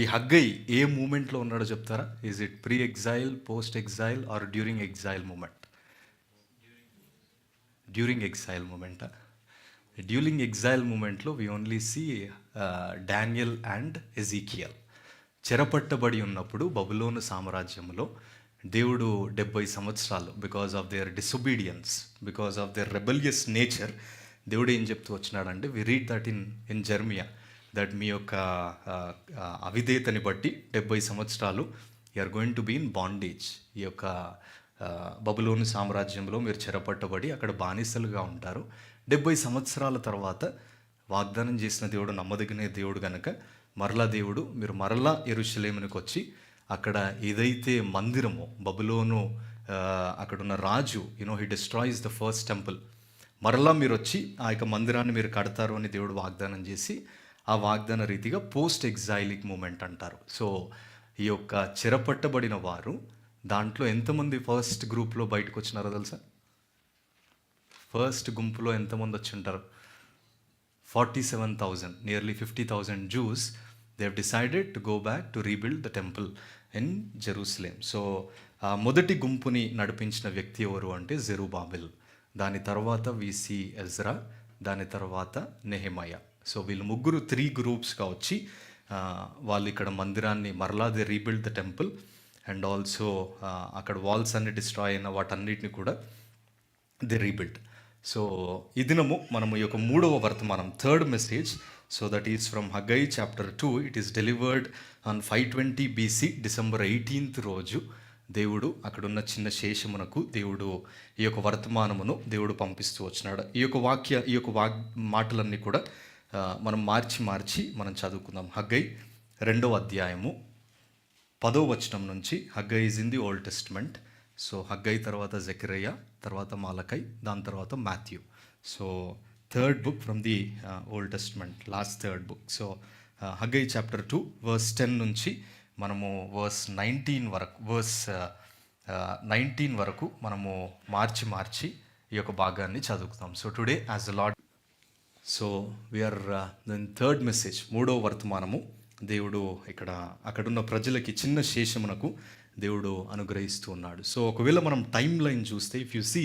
ఈ హగ్గై ఏ మూమెంట్లో ఉన్నాడో చెప్తారా? Is it pre exile, post exile or during exile moment? During exile మూమెంటా? డ్యూరింగ్ ఎగ్జైల్ మూమెంట్లో we only see Daniel and Ezekiel. చెరపట్టబడి ఉన్నప్పుడు బబులోను సామ్రాజ్యంలో దేవుడు 70 సంవత్సరాలు because of their disobedience, because of their rebellious nature, దేవుడు ఏం చెప్తూ వచ్చినాడంటే, we read that in Jeremiah, that మీ యొక్క అవిధేయతని బట్టి 70 సంవత్సరాలు you are going to be in bondage. ఈ యొక్క బబులోను సామ్రాజ్యంలో మీరు చెరపట్టబడి అక్కడ బానిసలుగా ఉంటారు. 70 సంవత్సరాల తర్వాత వాగ్దానం చేసిన దేవుడు నమ్మదగిన దేవుడు కనుక మరలా దేవుడు మీరు మరలా యెరూషలేమునికి వచ్చి అక్కడ ఏదైతే మందిరమో బబులోను అక్కడున్న రాజు he destroys the first temple, మరలా మీరు వచ్చి ఆ యొక్క మందిరాన్ని మీరు కడతారు అని దేవుడు వాగ్దానం చేసి, ఆ వాగ్దాన రీతిగా పోస్ట్ ఎగ్జైలిక్ మూమెంట్ అంటారు. సో ఈ యొక్క చెరపట్టబడిన వారు దాంట్లో ఎంతమంది ఫస్ట్ గ్రూప్లో బయటకు వచ్చినారో తెలుసా? ఫస్ట్ గుంపులో ఎంతమంది వచ్చి ఉంటారు? 47,000, nearly 50,000 Jews. They have decided to go back to rebuild the temple in Jerusalem. So మొదటి గుంపుని నడిపించిన వ్యక్తి ఎవరు అంటే జెరుబాబెల్. దాని తర్వాత వీసి ఎజ్రా, దాని తర్వాత నెహెమయ. సో వీళ్ళు ముగ్గురు 3 గ్రూప్స్గా వచ్చి వాళ్ళు ఇక్కడ మందిరాన్ని మరలా they rebuild the temple and also అక్కడ వాల్స్ అన్ని డిస్ట్రాయ్ అయిన వాటన్నిటిని కూడా దే రీబిల్డ్. సో ఈ దినము మనము ఈ యొక్క 3వ వర్తమానం, third message, so that is from Haggai chapter 2. It is delivered on 520 BC, December 18th రోజు దేవుడు అక్కడున్న చిన్న శేషమునకు దేవుడు ఈ యొక్క వర్తమానమును దేవుడు పంపిస్తూ వచ్చినాడు. ఈ యొక్క మాటలన్నీ కూడా మనం మార్చి మనం చదువుకుందాం. హగ్గై 2వ అధ్యాయము 10వ వచనం నుంచి. Haggai is in the old testament. So Haggai తర్వాత జెకరియా, తర్వాత మాలకై, దాని తర్వాత Matthew. So third book from the old testament, last third book. So Haggai chapter 2 verse 10 నుంచి మనము verse 19 వరకు మనము మార్చి ఈ యొక్క భాగాన్ని చదువుతాం. So today as a Lord, so we're then third message, 3వ వర్తమానము. దేవుడు అక్కడున్న ప్రజలకి చిన్న శేషమునకు దేవుడు అనుగ్రహిస్తూ ఉన్నాడు. సో ఒకవేళ మనం టైం లైన్ చూస్తే, if you see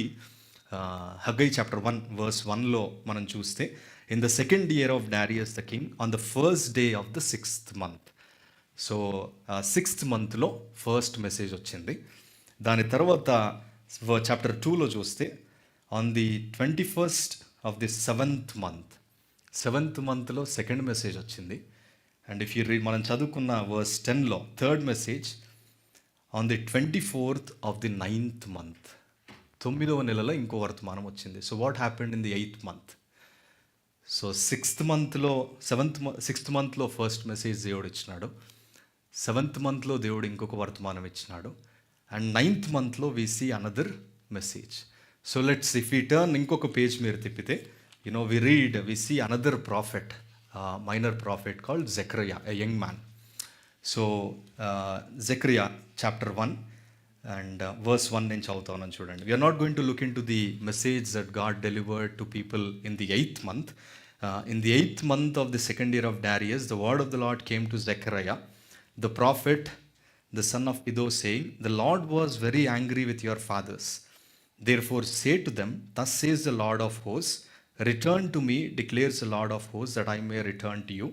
Haggai chapter 1 verse 1లో మనం చూస్తే, in the second year of Darius the king on the first day of the 6th month. So 6th monthలో ఫస్ట్ మెసేజ్ వచ్చింది. దాని తర్వాత చాప్టర్ 2లో చూస్తే on the 21st of the 7th monthలో సెకండ్ మెసేజ్ వచ్చింది. అండ్ ఇఫ్ యూ రీడ్, మనం చదువుకున్న verse 10లో third message on the 24th of the 9th month, 9వ నెలలో ఇంకో వర్తమానం వచ్చింది. So what happened in the 8th month? So 6th monthలో ఫస్ట్ మెసేజ్ దేవుడు ఇచ్చినాడు. 7th monthలో దేవుడు ఇంకొక వర్తమానం ఇచ్చినాడు. అండ్ 9th monthలో we see another message. So let's if you turn ఇంకొక పేజ్ మీరు తిప్పితే, we see another prophet, minor prophet called Zechariah, a young man. So Zechariah chapter 1 and verse 1 నేను చదువుతా ఉన్నాను, చూడండి. We're not going to look into the message that God delivered to people in the 8th month. In the 8th month of the second year of Darius, the word of the Lord came to Zechariah, the prophet, the son of Iddo, saying, the Lord was very angry with your fathers. Therefore say to them, thus says the Lord of hosts, return to me, declares the Lord of hosts, that I may return to you,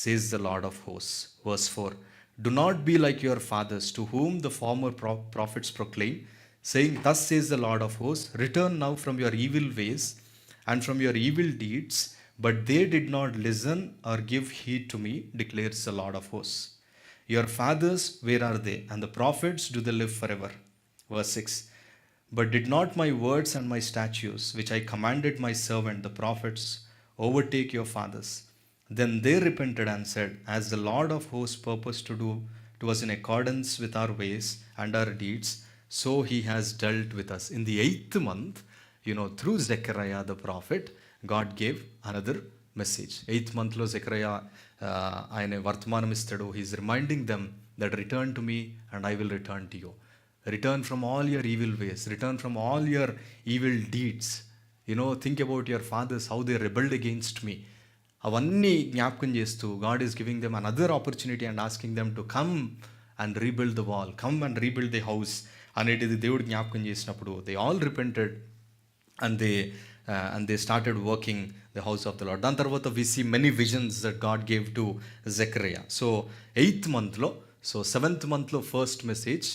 says the Lord of hosts. Verse 4, do not be like your fathers, to whom the former prophets proclaim, saying, thus says the Lord of hosts, return now from your evil ways and from your evil deeds. But they did not listen or give heed to me, declares the Lord of hosts. Your fathers, where are they? And the prophets, do they live forever? Verse 6, but did not my words and my statutes, which I commanded my servant the prophets, overtake your fathers? Then they repented and said, as the Lord of hosts purposed to do to us in accordance with our ways and our deeds, so he has dealt with us. In the 8th month, through Zechariah the prophet, God gave another message. 8th monthలో జెకరియా ఆయన వర్తమానం ఇస్తాడు. He's reminding them that return to me and I will return to you. Return from all your evil ways, return from all your evil deeds. Think about your fathers, how they rebelled against me. అవన్నీ జ్ఞాపకం చేస్తూ God is giving them another opportunity and asking them to come and rebuild the wall, come and rebuild the house అనేటిది దేవుడు జ్ఞాపకం చేసినప్పుడు they all repented and they started working the house of the lord. దాని తర్వాత we see many visions that God gave to Zechariah. So 8th మంత్లో, so 7th మంత్లో first message,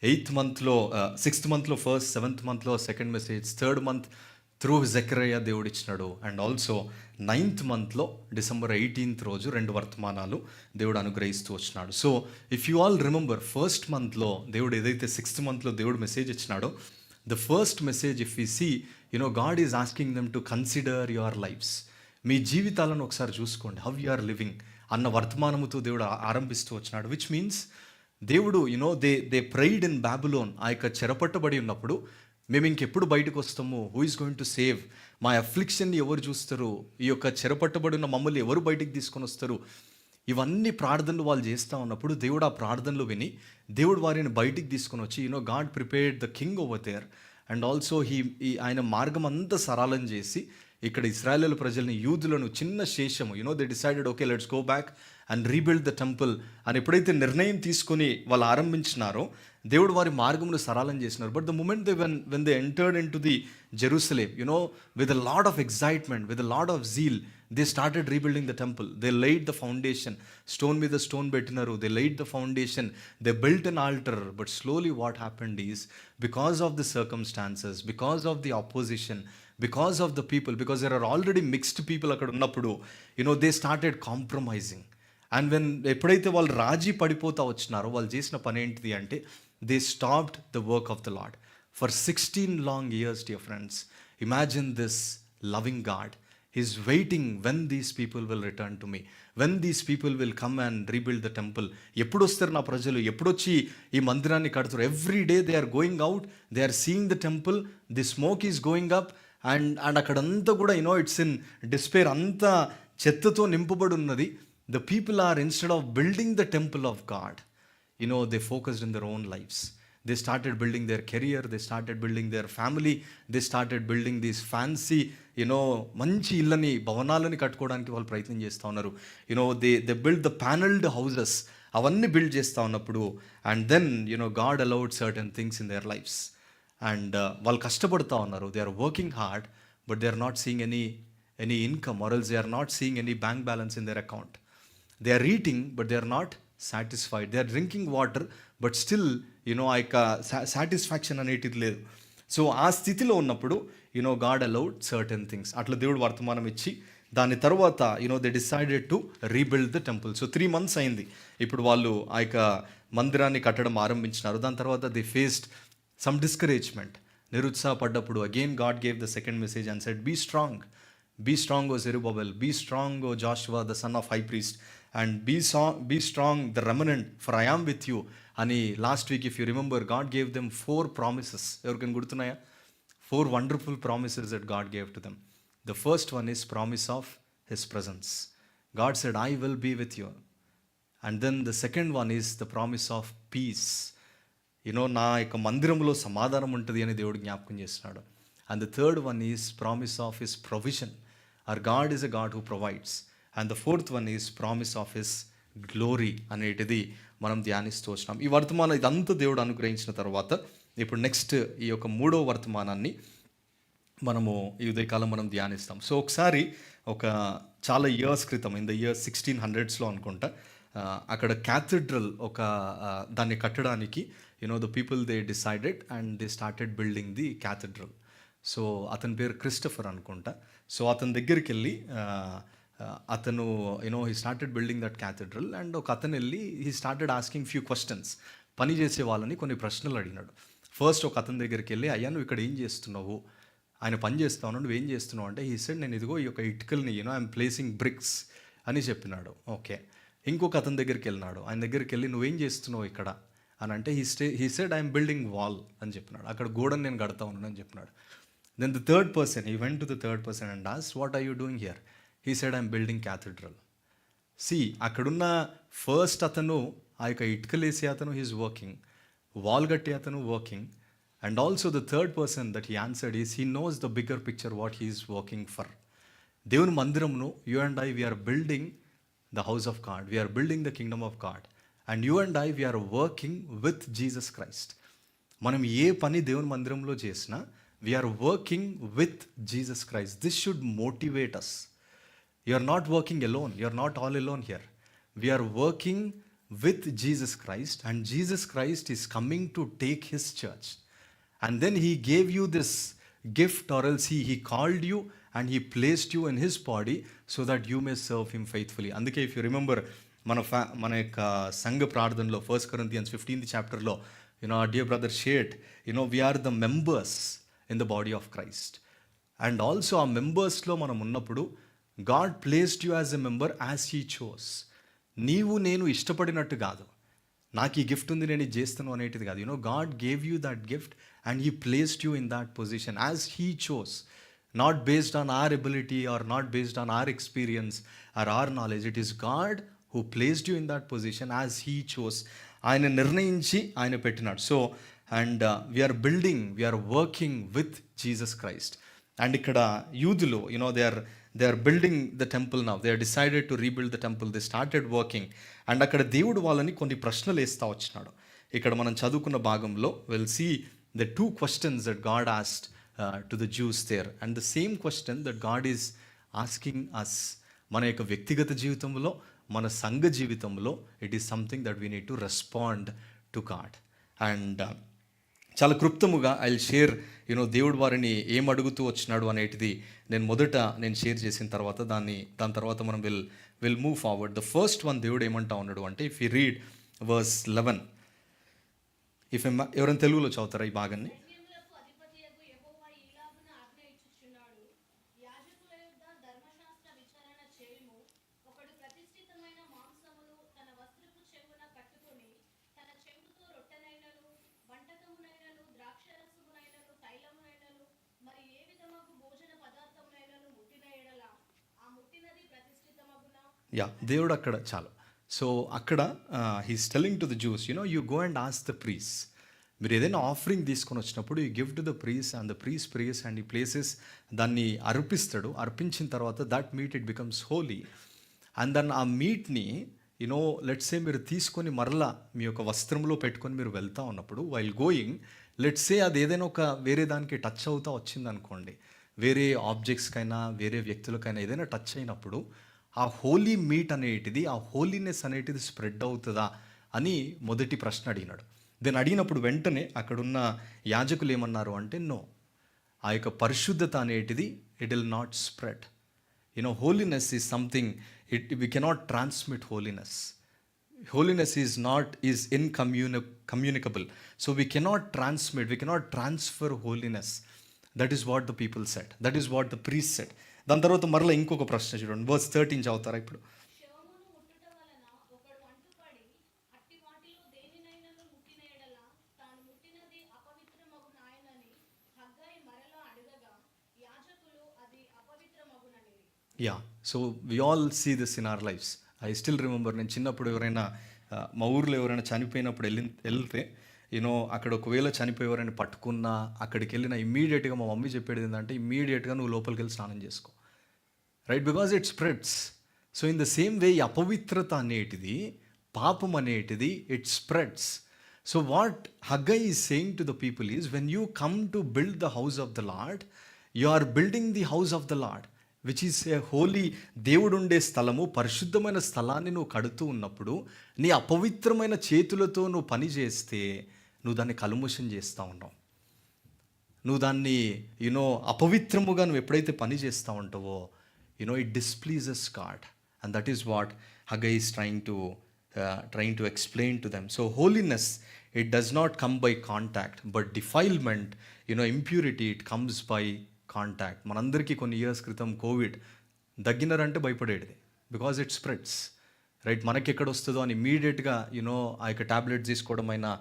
8th మంత్లో 6th మంత్లో ఫస్ట్, 7th మంత్లో second message, 3rd month through Zechariah దేవుడు ఇచ్చినాడు. And also 9th మంత్లో December 18th రోజు 2 వర్తమానాలు దేవుడు అనుగ్రహిస్తూ వచ్చినాడు. So if you all remember, first మంత్లో దేవుడు ఏదైతే 6th మంత్లో దేవుడు మెసేజ్ ఇచ్చినాడో, the first message if you see, God is asking them to consider your lives. మీ జీవితాలను ఒకసారి చూసుకోండి, హౌ యు ఆర్ లివింగ్ అన్న వర్తమానముతో దేవుడు ఆరంభిస్తూ వచ్చినాడు. విచ్ మీన్స్ దేవుడు దే ప్రైడ్ ఇన్ బాబులోన్, ఆ యొక్క చెరపట్టబడి ఉన్నప్పుడు మేము ఇంకెప్పుడు బయటకు వస్తాము, who is going to save, మా అఫ్లిక్షన్ని ఎవరు చూస్తారు, ఈ యొక్క చెరపట్టబడి ఉన్న మమ్మల్ని ఎవరు బయటికి తీసుకొని వస్తారు, ఇవన్నీ ప్రార్థనలు వాళ్ళు చేస్తూ ఉన్నప్పుడు దేవుడు ఆ ప్రార్థనలు విని దేవుడు వారిని బయటికి తీసుకొని వచ్చి God prepared the king over there. And also ఆయన మార్గం అంతా సరళం చేసి ఇక్కడ ఇశ్రాయేలు ప్రజల్ని, యూదులను, చిన్న శేషము they decided okay let's go back and rebuild the temple అని ఎప్పుడైతే నిర్ణయం తీసుకొని వాళ్ళు ఆరంభించినారో దేవుడు వారి మార్గమును సరళం చేసినారు. But the moment when they entered into the Jerusalem, with a lot of excitement, with a lot of zeal, they started rebuilding the temple. They laid the foundation, stone మీద స్టోన్ పెట్టినారు, they laid the foundation, they built an altar. But slowly what happened is, because of the circumstances, because of the opposition, because of the people, because there are already mixed people అక్కడ ఉన్నప్పుడు, they started compromising. And ఎప్పుడైతే వాళ్ళు రాజీ పడిపోతా వచ్చినారో, వాళ్ళు చేసిన పని ఏంటిది అంటే, they stopped the work of the lord for 16 long years, dear friends. Imagine this loving God. He's waiting when these people will return to me, when these people will come and rebuild the temple. ఎప్పుడు వస్తారు నా ప్రజలు, ఎప్పుడొచ్చి ఈ మందిరాన్ని కడతారు? Every day they are going out, they are seeing the temple, the smoke is going up, and అక్కడంతా కూడా it's in despair, అంతా చెత్తతో నింపబడి ఉన్నది. The people are, instead of building the temple of God, they focused in their own lives. They started building their career, they started building their family, they started building these fancy, మంచి ఇళ్ళని, భవనాలని కట్టుకోవడానికి వాళ్ళు ప్రయత్నం చేస్తూ ఉన్నారు. They build the panelled houses, అవన్నీ build చేస్తూ ఉన్నప్పుడు, and then God allowed certain things in their lives. And వాళ్ళు కష్టపడుతూ ఉన్నారు, they are working hard, but they are not seeing any income, or else they are not seeing any bank balance in their account. They are eating, but they are not satisfied. They are drinking water, but still, ఆ యొక్క satisfaction అనేటిది లేదు. So ఆ స్థితిలో ఉన్నప్పుడు, God allowed certain things. అట్లా దేవుడు వర్తమానం ఇచ్చి, దాని తర్వాత they decided to rebuild the temple. So 3 months అయింది ఇప్పుడు వాళ్ళు ఆ యొక్క మందిరాన్ని కట్టడం ఆరంభించినారు. దాని తర్వాత దే ఫేస్డ్ సమ్ డిస్కరేజ్మెంట్, నిరుత్సాహపడ్డప్పుడు again God gave the second message and said, be strong O Zerubbabel, be strong O Joshua the son of high priest, and be strong the remnant, for I am with you అని. Last week if you remember, God gave them 4 promises. ఎవరికైనా గుర్తున్నాయా? 4 wonderful promises that God gave to them. The first one is promise of his presence. God said, I will be with you. And then the second one is the promise of peace. నా యొక్క మందిరంలో సమాధానం ఉంటుంది అని దేవుడు జ్ఞాపకం చేస్తున్నాడు. And the third one is promise of his provision. Our God is a God who provides. And the 4th one is promise of his glory అనేటిది మనం ధ్యానిస్తూ వచ్చినాం. ఈ వర్తమానం ఇదంతా దేవుడు అనుగ్రహించిన తర్వాత, ఇప్పుడు నెక్స్ట్ ఈ యొక్క 3వ వర్తమానాన్ని మనము ఈ ఉదయకాలం మనం ధ్యానిస్తాం. సో ఒకసారి చాలా ఇయర్స్ క్రితం, ఇన్ ద ఇయర్ 1600s అనుకుంటా, అక్కడ క్యాథడ్రల్ దాన్ని కట్టడానికి the people they decided and they started building the cathedral. So అతని పేరు క్రిస్టఫర్ అనుకుంటా. సో అతని దగ్గరికి వెళ్ళి అతను he started building that cathedral. And ఒక అతను వెళ్ళి he started asking few questions. పని చేసే వాళ్ళని కొన్ని ప్రశ్నలు అడిగినాడు. ఫస్ట్ ఒక అతని దగ్గరికి వెళ్ళి, అయ్యా నువ్వు ఇక్కడ ఏం చేస్తున్నావు, ఆయన పని చేస్తా ఉన్నాడు, నువ్వు ఏం చేస్తున్నావు అంటే, హీ సెడ్, నేను ఇదిగో ఈ యొక్క ఇటుకల్ని ఐఎమ్ ప్లేసింగ్ బ్రిక్స్ అని చెప్పినాడు. ఓకే. ఇంకొక అతని దగ్గరికి వెళ్ళినాడు. ఆయన దగ్గరికి వెళ్ళి, నువ్వేం చేస్తున్నావు ఇక్కడ అని అంటే, he said I'm building wall అని చెప్పినాడు. అక్కడ గోడను నేను కడతా ఉన్నాను అని చెప్పినాడు. Then the third person, he went to the third person and asked, what are you doing here? He said, I'm building cathedral. See, అక్కడున్న ఫస్ట్ అతను, ఆ యొక్క ఇటుకలేసే అతను, హీస్ వర్కింగ్, వాల్ కట్టే అతను working, and also the third person that he answered is, he knows the bigger picture what he is working for. దేవుని మందిరమును you and I we're building the house of God, we're building the kingdom of God, and you and I we're working with Jesus Christ. మనం ఏ పని దేవుని మందిరంలో చేసినా we're working with Jesus Christ. This should motivate us. You are not working alone, you are not all alone here. We are working with Jesus Christ, and Jesus Christ is coming to take his church, and then he gave you this gift, or else he called you and he placed you in his body so that you may serve him faithfully. అందుకే if you remember మన యొక్క సంఘ ప్రార్థనలో 1 Corinthians 15th chapterలో our dear brother shared, we are the members in the body of Christ, and also ఆ మెంబర్స్లో మనం ఉన్నప్పుడు God placed you as a member as he chose. నీవు నేను ఇష్టపడినట్టు కాదు, నాకు ఈ గిఫ్ట్ ఉంది నేను ఇది చేస్తాను అనేటిది కాదు. God gave you that gift and he placed you in that position as he chose, not based on our ability or not based on our experience or our knowledge. It is God who placed you in that position as he chose. ఆయన నిర్ణయించి ఆయన పెట్టినాడు. So and we're building, we're working with Jesus Christ. And ఇక్కడ యూదులో they are building the temple now. They are decided to rebuild the temple. They started working. And అక్కడ దేవుడు వాళ్ళని కొన్ని ప్రశ్నలు వేస్తూ వచ్చినాడు. ఇక్కడ మనం చదువుకున్న భాగంలో we'll see the 2 questions that God asked to the Jews there, and the same question that God is asking us. మన యొక్క వ్యక్తిగత జీవితంలో, మన సంఘ జీవితంలో it is something that we need to respond to God. And చాలా క్లుప్తముగా I will share దేవుడు వారిని ఏం అడుగుతూ వచ్చినాడు అనేటిది నేను షేర్ చేసిన తర్వాత దాని తర్వాత మనం will move forward. The first one దేవుడు ఏమంటా ఉన్నాడు అంటే, ఇఫ్ యూ రీడ్ వర్స్ 11, ఎవరైనా తెలుగులో చదువుతారా ఈ భాగాన్ని? దేవుడు అక్కడ చాలు. సో అక్కడ he's telling to the Jews, you go and ask the priest. మీరు ఏదైనా ఆఫరింగ్ తీసుకొని వచ్చినప్పుడు you give to the priest, and the priest prays and ఈ ప్లేసెస్ దాన్ని అర్పిస్తాడు. అర్పించిన తర్వాత that meat it becomes holy. And then ఆ మీట్ని లెట్స్ సే మీరు తీసుకొని మరలా మీ యొక్క వస్త్రంలో పెట్టుకొని మీరు వెళ్తూ ఉన్నప్పుడు, వైల్ గోయింగ్ లెట్స్ సే అది ఏదైనా ఒక వేరే దానికి టచ్ అవుతూ వచ్చిందనుకోండి, వేరే ఆబ్జెక్ట్స్కైనా వేరే వ్యక్తులకైనా ఏదైనా టచ్ అయినప్పుడు ఆ హోలీ మీట్ అనేటిది, ఆ హోలీనెస్ అనేటిది స్ప్రెడ్ అవుతుందా అని మొదటి ప్రశ్న అడిగినాడు. దీన్ని అడిగినప్పుడు వెంటనే అక్కడున్న యాజకులు ఏమన్నారు అంటే, నో, ఆ యొక్క పరిశుద్ధత అనేటిది it will not spread. Holiness is something we cannot transmit holiness. Holiness is incommunicable. So we cannot transfer holiness. That is what the people said. That is what the priest said. దాని తర్వాత మరలా ఇంకొక ప్రశ్న చూడండి, verse 13 చదువుతారా ఇప్పుడు? So we all see this in our lives. I still remember, నేను చిన్నప్పుడు ఎవరైనా మా ఊర్లో ఎవరైనా చనిపోయినప్పుడు వెళ్తే అక్కడ ఒకవేళ చనిపోయేవారని పట్టుకున్నా, అక్కడికి వెళ్ళిన ఇమ్మీడియట్గా మా మమ్మీ చెప్పేది ఏంటంటే, ఇమ్మీడియట్గా నువ్వు లోపలికి వెళ్ళి స్నానం చేసుకో, right? Because it spreads. So in the same way అపవిత్రత అనేటిది, పాపం అనేటిది, it spreads. So what Haggai is saying to the people is, when you come to build the house of the Lord, you are building the house of the Lord, which is a holy. దేవుడు ఉండే స్థలము, పరిశుద్ధమైన స్థలాన్ని నువ్వు కడుతూ ఉన్నప్పుడు నీ అపవిత్రమైన చేతులతో నువ్వు పని చేస్తే నువ్వు దాన్ని కలుముషం చేస్తూ ఉన్నావు. నువ్వు దాన్ని అపవిత్రముగా నువ్వు ఎప్పుడైతే పని చేస్తూ ఉంటావో it displeases God, and that is what Haggai is trying to explain to them. So holiness, it does not come by contact, but defilement, impurity, it comes by contact. మనందరికీ కొన్ని ఇయర్స్ క్రితం కోవిడ్ దగ్గినారంటే భయపడేది, because it spreads, right? మనకి ఎక్కడ వస్తుందో అని ఇమీడియట్గా ఆ యొక్క ట్యాబ్లెట్స్ తీసుకోవడం అయినా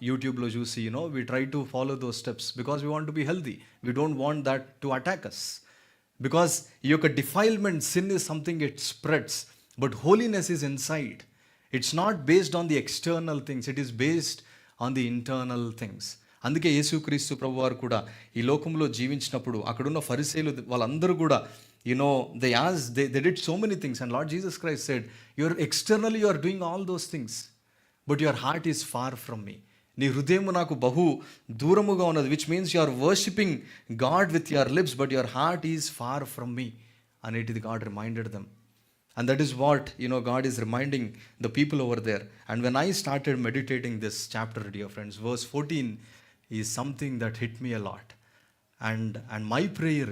యూట్యూబ్లో చూసి we try to follow those steps, because we want to be healthy. We don't want that to attack us. Because ఈ యొక్క defilement, sin is something it spreads, but holiness is inside. It's not based on the external things, it is based on the internal things. అందుకే యేసుక్రీస్తు ప్రభువారు కూడా ఈ లోకంలో జీవించినప్పుడు అక్కడున్న ఫరిసేయులు వాళ్ళందరూ కూడా they asked, they did so many things, and Lord Jesus Christ said, externally you are doing all those things, but your heart is far from me. నీ హృదయము నాకు బహు దూరముగా ఉన్నది, which means you are worshipping God with your lips but your heart is far from me అనేటిది God reminded them. And that is what, God is reminding the people over there. And when I started meditating this chapter, dear friends, verse 14 is something that hit me a lot. And my prayer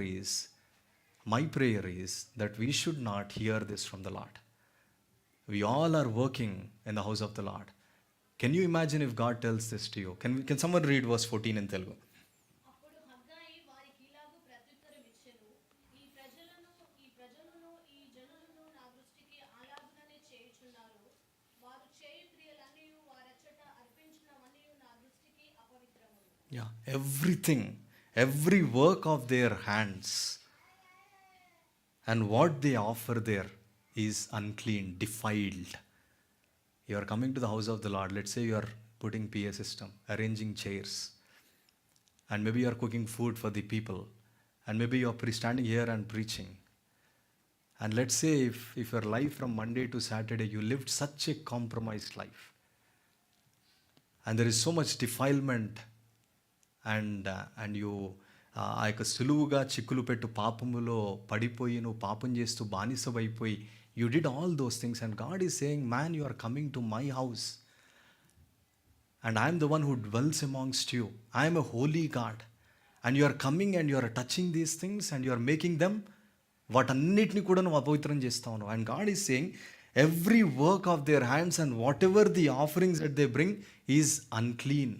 is that we should not hear this from the Lord. We all are working in the house of the Lord. Can you imagine if God tells this to you? Can someone read verse 14 in Telugu? Yeah, everything, every work of their hands and what they offer there is unclean, defiled. You are coming to the house of the Lord. Let's say you are putting PA system, arranging chairs, and maybe you are cooking food for the people, and maybe you are standing here and preaching. And let's say if your life from Monday to Saturday, you lived such a compromised life, and there is so much defilement, and you ఆ యొక్క సులువుగా చిక్కులు పెట్టు పాపములో పడిపోయి నువ్వు పాపం చేస్తూ బానిసమైపోయి, you did all those things, and God is saying, man, you are coming to my house, and I am the one who dwells amongst you. I am a holy God, and you are coming and you are touching these things and you are making them, వాటన్నిటిని కూడా నువ్వు అపవిత్రం చేస్తా ఉన్నావు. And God is saying, every work of their hands and whatever the offerings that they bring is unclean.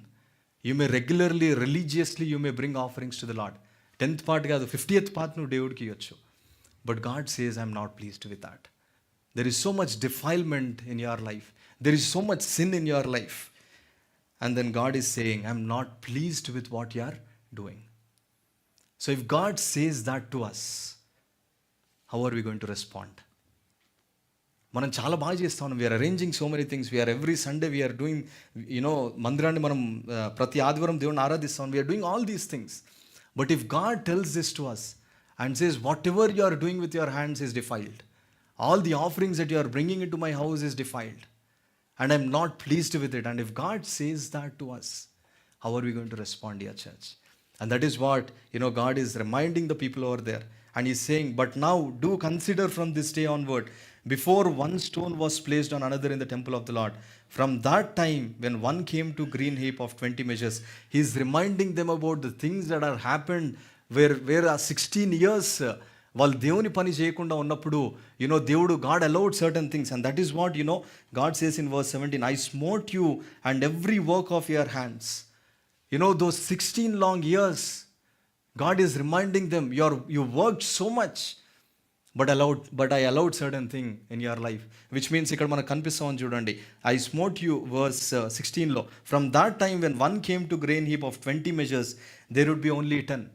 You may regularly, religiously, you may bring offerings to the Lord. 10th part కాదు, 50th part నువ్వు దేవుడికి ఇవ్వచ్చు. But God says, I am not pleased with that. There is so much defilement in your life. There is so much sin in your life. And then God is saying, I am not pleased with what you are doing. So if God says that to us, how are we going to respond? మనం చాలా బాగా చేస్తా ఉన్నాం. We're arranging so many things. We're every Sunday we're doing, మందిరాన్ని మనం ప్రతి ఆదివారం దేవుని ఆరాధిస్తాం. We're doing all these things. But if God tells this to us and says, whatever you are doing with your hands is defiled. All the offerings that you are bringing into my house is defiled, and I'm not pleased with it. And if God says that to us, how are we going to respond, dear church? And that is what, God is reminding the people over there. And he's saying, but now do consider from this day onward, before one stone was placed on another in the temple of the Lord. From that time, when one came to green heap of 20 measures, he's reminding them about the things that are happened where 16 years వాళ్ళు దేవుని పని చేయకుండా ఉన్నప్పుడు, దేవుడు, God allowed certain things. And that is what, God says in verse 17, I smote you and every work of your hands. Those 16 long years, God is reminding them, you worked so much, but I allowed certain thing in your life. Which means, ఇక్కడ మనకు కనిపిస్తా ఉంది చూడండి, I smote you, verse 16లో, from that time when one came to grain heap of 20 measures, there would be only 10.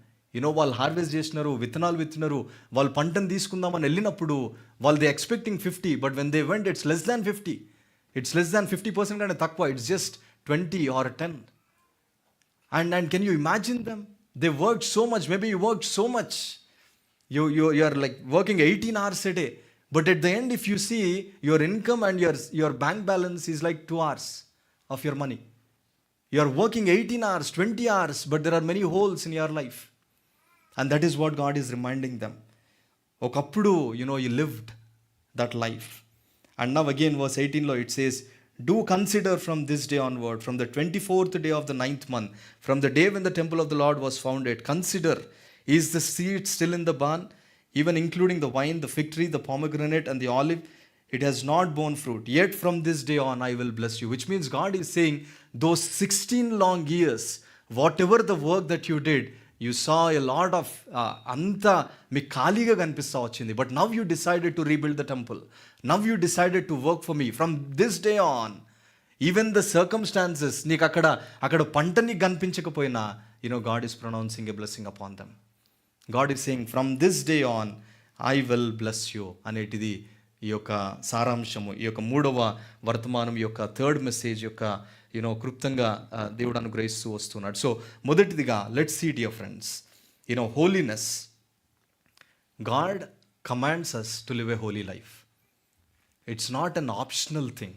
వాళ్ళు harvest చేసినారు, విత్తనాలు విత్తినారు, వాళ్ళు పంటను తీసుకుందామని వెళ్ళినప్పుడు వాళ్ళు expecting 50, but when they went it's less than 50. It's less than 50% కంటే తక్కువ. It's just 20 or 10. And can you imagine them? They worked so much. Maybe you worked so much. You are like working 18 hours a day. But at the end, if you see, your income and your bank balance is like 2 hours of your money. You are working 18 hours, 20 hours, but there are many holes in your life. And that is what God is reminding them. Okappudu, you lived that life. And now again, verse 18 it says, do consider from this day onward, from the 24th day of the 9th month, from the day when the temple of the Lord was founded, consider, is the seed still in the barn, even including the wine, the fig tree, the pomegranate, and the olive? It has not borne fruit. Yet from this day on I will bless you. Which means God is saying, those 16 long years, whatever the work that you did, you saw a lot of అంతా మీకు ఖాళీగా కనిపిస్తూ వచ్చింది. But now you decided to rebuild the temple. Now you decided to work for me. From this day on, even the circumstances, నీకు అక్కడ పంట నీకు కనిపించకపోయినా, God is pronouncing a blessing upon them. God is saying, from this day on I will bless you అనేటిది ఈ యొక్క సారాంశము, ఈ యొక్క 3వ వర్తమానం, ఈ యొక్క 3rd మెసేజ్ యొక్క క్లుప్తంగా దేవుడు అనుగ్రహిస్తూ వస్తున్నాడు. సో మొదటిదిగా, let's see dear friends, holiness. God commands us to live a holy life. It's not an optional thing.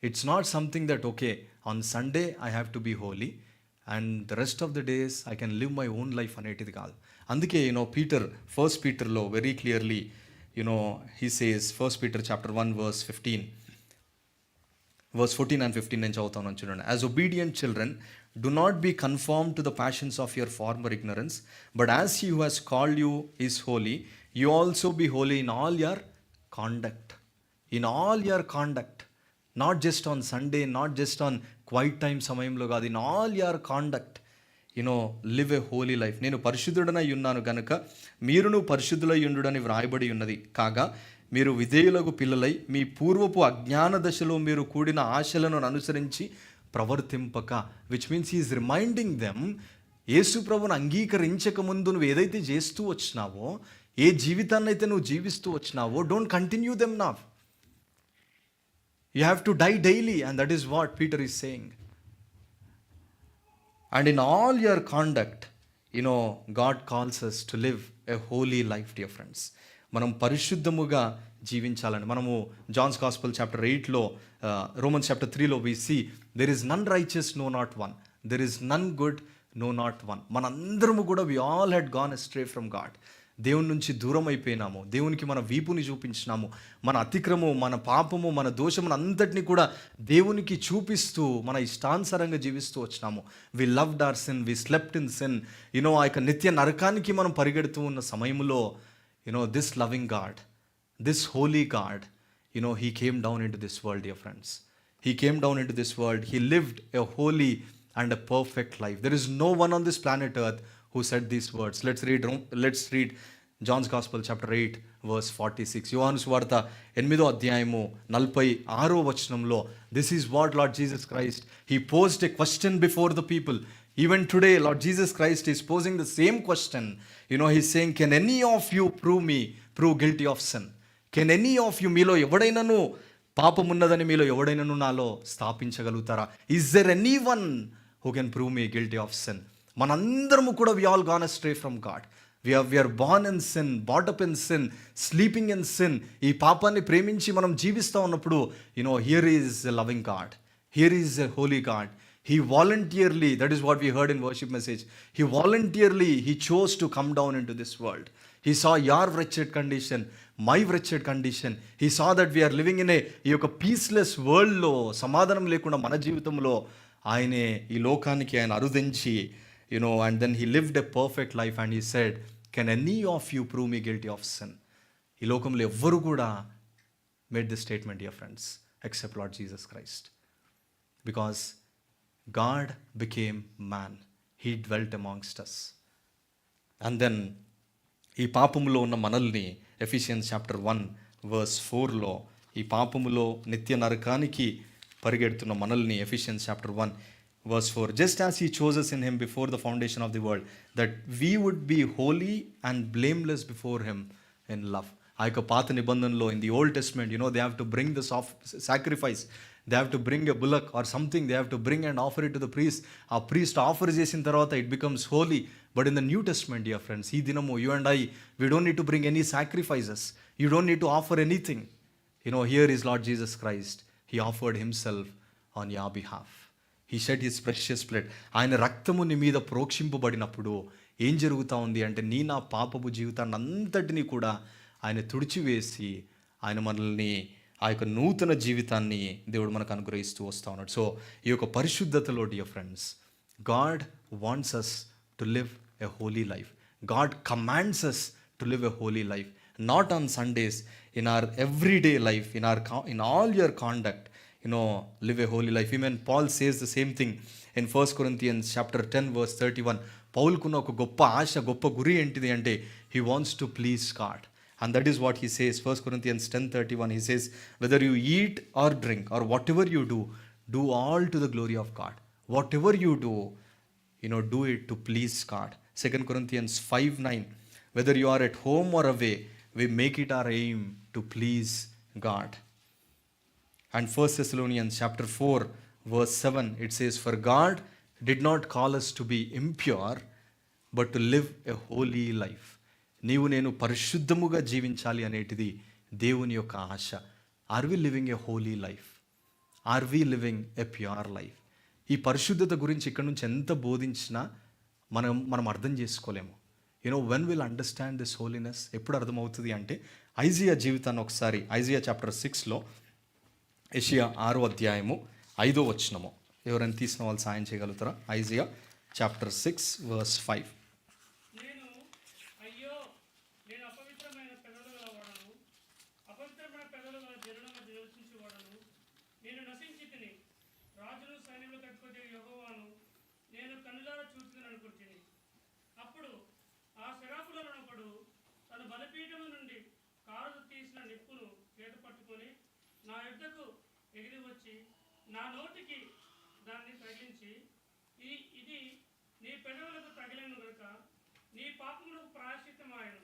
It's not something that, okay, on Sunday I have to be holy and the rest of the days I can live my own life అనేటిది కాదు. అందుకే Peter first పీటర్లో very clearly he says, first Peter chapter 1 verse 14 and 15 నేను చదువుతాను చూడండి. As obedient children, do not be conformed to the passions of your former ignorance, but as he who has called you is holy, you also be holy in all your conduct. In all your conduct. Not just on Sunday, not just on quiet time సమయంలో కాదు, in all your conduct. Live A Holi life. నేను పరిశుద్ధుడనై ఉన్నాను గనుక మీరును పరిశుద్ధులై ఉండుడని వ్రాయబడి ఉన్నది. కాగా మీరు విధేయులకు పిల్లలై మీ పూర్వపు అజ్ఞాన దశలో మీరు కూడిన ఆశలను అనుసరించి ప్రవర్తింపక, which means is reminding them, యేసు ప్రభువును అంగీకరించక ముందు నువ్వు ఏదైతే చేస్తూ వచ్చినావో, ఏ జీవితాన్ని అయితే నువ్వు జీవిస్తూ వచ్చినావో, don't continue them now. You have to die daily, and that is what Peter is saying. And in all your conduct, God calls us to live a holy life, dear friends. మనం పరిశుద్ధముగా జీవించాలని మనము John's gospel chapter 8లో, Romans chapter 3లో we see there is none righteous, no not one. There is none good, no not one. మనందరము కూడా we all had gone astray from God. దేవుని నుంచి దూరం అయిపోయినాము. దేవునికి మన వీపుని చూపించినాము. మన అతిక్రమము, మన పాపము, మన దోషమును అంతటినీ కూడా దేవునికి చూపిస్తూ మన ఇష్టానుసారంగా జీవిస్తూ వచ్చినాము. We loved our sin, we slept in sin. ఆ యొక్క నిత్య నరకానికి మనం పరిగెడుతూ ఉన్న సమయంలో this loving God, this holy God, he came down into this world, dear friends. He came down into this world. He lived a holy and a perfect life. There is no one on this planet earth who said these words. Let's read John's Gospel chapter 8 verse 46. యోహాను సువార్త 8వ అధ్యాయము 46వ వచనంలో, this is what Lord Jesus Christ, he posed a question before the people. Even today Lord Jesus Christ is posing the same question. He's saying, can any of you prove guilty of sin? Can any of you, మీలో ఎవడైనాను పాపమున్నదని మీలో ఎవడైనాను నాలో స్థాపించగలుగుతారా? Is there anyone who can prove me guilty of sin? మనందరము కూడా we all gone astray from God. We are born in sin, brought up in sin, sleeping in sin. ఈ పాపాన్ని ప్రేమించి మనం జీవిస్తూ ఉన్నప్పుడు here is a loving God, here is a holy God. He voluntarily, that is what we heard in worship message, he voluntarily, he chose to come down into this world. He saw your wretched condition, my wretched condition. He saw that we are living in ఈ యొక్క పీస్లెస్ వరల్డ్లో, సమాధానం లేకుండా మన జీవితంలో ఆయనే ఈ లోకానికి ఆయన అరుదించి and then he lived a perfect life and he said, can any of you prove me guilty of sin? ఈ లోకంలో ఎవ్వరు కూడా made this statement, dear friends, except Lord Jesus Christ. Because God became man. He dwelt amongst us. And then ఈ పాపములో ఉన్న మనల్ని Ephesians chapter 1 verse 4లో, ఈ పాపములో నిత్య నరకానికి పరిగెడుతున్న మనల్ని Ephesians chapter 1 verse 4, just as he chose us in him before the foundation of the world, that we would be holy and blameless before him in love. ఆ యొక్క పాత నిబంధనలో, in the Old Testament, they have to bring the sacrifice. They have to bring a bullock or something. They have to bring and offer it to the priest. ఆ priest offer చేసిన తర్వాత it becomes holy. But in the New Testament, dear friends, ఈ దినము you and I, we don't need to bring any sacrifices. You don't need to offer anything. Here is Lord Jesus Christ. He offered himself on your behalf. He shed his precious blood. ఆయన రక్తము నీ మీద ప్రోక్షింపబడినప్పుడు ఏం జరుగుతూ ఉంది అంటే, నా పాపపు జీవితాన్ని అంతటినీ కూడా ఆయన తుడిచివేసి ఆయన మనల్ని ఆ యొక్క నూతన జీవితాన్ని దేవుడు మనకు అనుగ్రహిస్తూ వస్తూ ఉన్నాడు. సో ఈ యొక్క పరిశుద్ధతలో, dear friends, God wants us to live a holy life. God commands us to live a holy life, not on Sundays, in our everyday life, in all your conduct, live a holy life. Even Paul says the same thing in 1 Corinthians chapter 10 verse 31. పౌలుకున్న ఒక గొప్ప ఆశ, గొప్ప గురి ఏంటిది అంటే, he wants to please God. And that is what he says, 1 Corinthians 10:31. He says, whether you eat or drink or whatever you do all to the glory of God. Whatever you do, do it to please God. 2 Corinthians 5:9. Whether you are at home or away, we make it our aim to please God. And 1 Thessalonians chapter 4 verse 7, it says, for God did not call us to be impure, but to live a holy life. నీవు నేను పరిశుద్ధముగా జీవించాలి అనేటిది దేవుని యొక్క ఆశ. Are we living a holy life? Are we living a pure life? ఈ పరిశుద్ధత గురించి ఇక్కడ నుంచి ఎంత బోధించినా మనం అర్థం చేసుకోలేము. When will understand this holiness? ఎప్పుడు అర్థమవుతుంది అంటే ఐజియా జీవితాన్ని ఒకసారి, ఐజియా చాప్టర్ 6లో, యెషయా 6వ అధ్యాయము 5వ వచనము ఎవరైనా తీసిన వాళ్ళు సాయం చేయగలుగుతారా? Isaiah chapter 6 verse 5. నేను అపవిత్రమైన పెదవుల గలవాడను, అపవిత్రమైన పెదవుల గల జనుల మధ్య నివసించువాడను. నేను నశించి తిని, రాజును సైన్యములు కట్టుకొనే యెహోవాను నేను కన్నులారా చూచుకుని అనుకుంటుని. అప్పుడు ఆ శరాపులనొకడు తన బలిపీఠము నుండి కారు తీసిన నిప్పును చేత పట్టుకొని నా యొద్దకు ఎగిరి వచ్చి నా నోటికి దాన్ని తగిలించి, ఇది నీ పెదవులకు తగిలిన గనుక నీ పాపములకు ప్రాయశ్చిత్తమాయెను,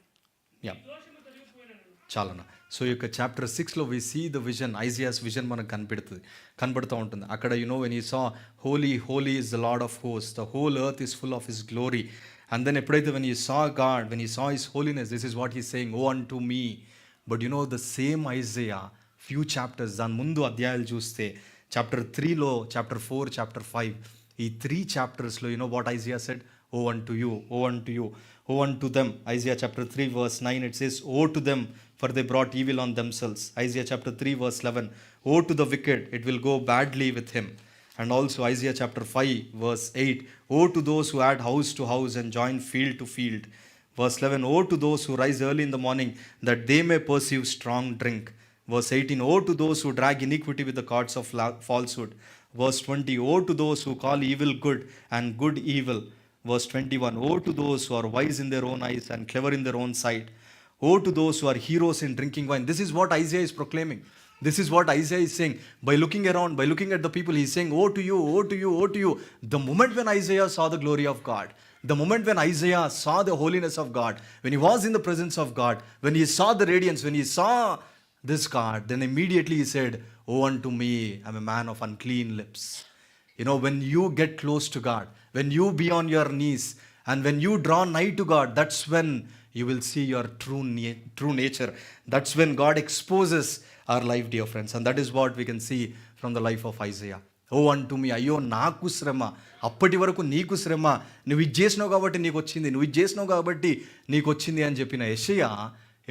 నీ దోషము తొలగిపోయినను. చాలనా. సో ఈ యొక్క చాప్టర్ 6లో we see the vision, Isaiah's vision మనకు కనబడుతూ ఉంటుంది. అక్కడ when you saw holy holy is the lord of host, the whole earth is full of his glory. And then ఎప్పుడైతే when you saw God, when you saw his holiness, this is what he saying, woe unto me. But the same Isaiah few chapters, దాని ముందు అధ్యాయాలు చూస్తే chapter 3లో, chapter 4, chapter 5, ఈ 3 చాప్టర్స్లో what Isaiah said, woe unto you, woe unto you, woe unto them. Isaiah chapter 3 verse 9 it says, woe to them for they brought evil on themselves. Isaiah chapter 3 verse 11, woe to the wicked, it will go badly with him. And also Isaiah chapter 5 verse 8, woe to those who add house to house and join field to field. Verse 11, woe to those who rise early in the morning that they may perceive strong drink. Verse 18, woe to those who drag iniquity with the cords of falsehood. Verse 20, woe to those who call evil good and good evil. Verse 21, woe to those who are wise in their own eyes and clever in their own sight. Woe to those who are heroes in drinking wine. This is what Isaiah is proclaiming. This is what Isaiah is saying. By looking around, by looking at the people, he is saying, woe to you, woe to you, woe to you. The moment when Isaiah saw the glory of God, the moment when Isaiah saw the holiness of God, when he was in the presence of God, when he saw the radiance, when he saw this God, then immediately he said, woe unto me, I am a man of unclean lips. When you get close to God, when you be on your knees, and when you draw nigh to God, that's when you will see your true nature. That's when God exposes our life, dear friends. And that is what we can see from the life of Isaiah. ఓ అంటూ మీ, అయ్యో నాకు శ్రమ, అప్పటి వరకు నీకు శ్రమ, నువ్వు ఇది చేసినావు కాబట్టి నీకు వచ్చింది, నువ్వు ఇది చేసినావు కాబట్టి నీకు వచ్చింది అని చెప్పిన యెషయా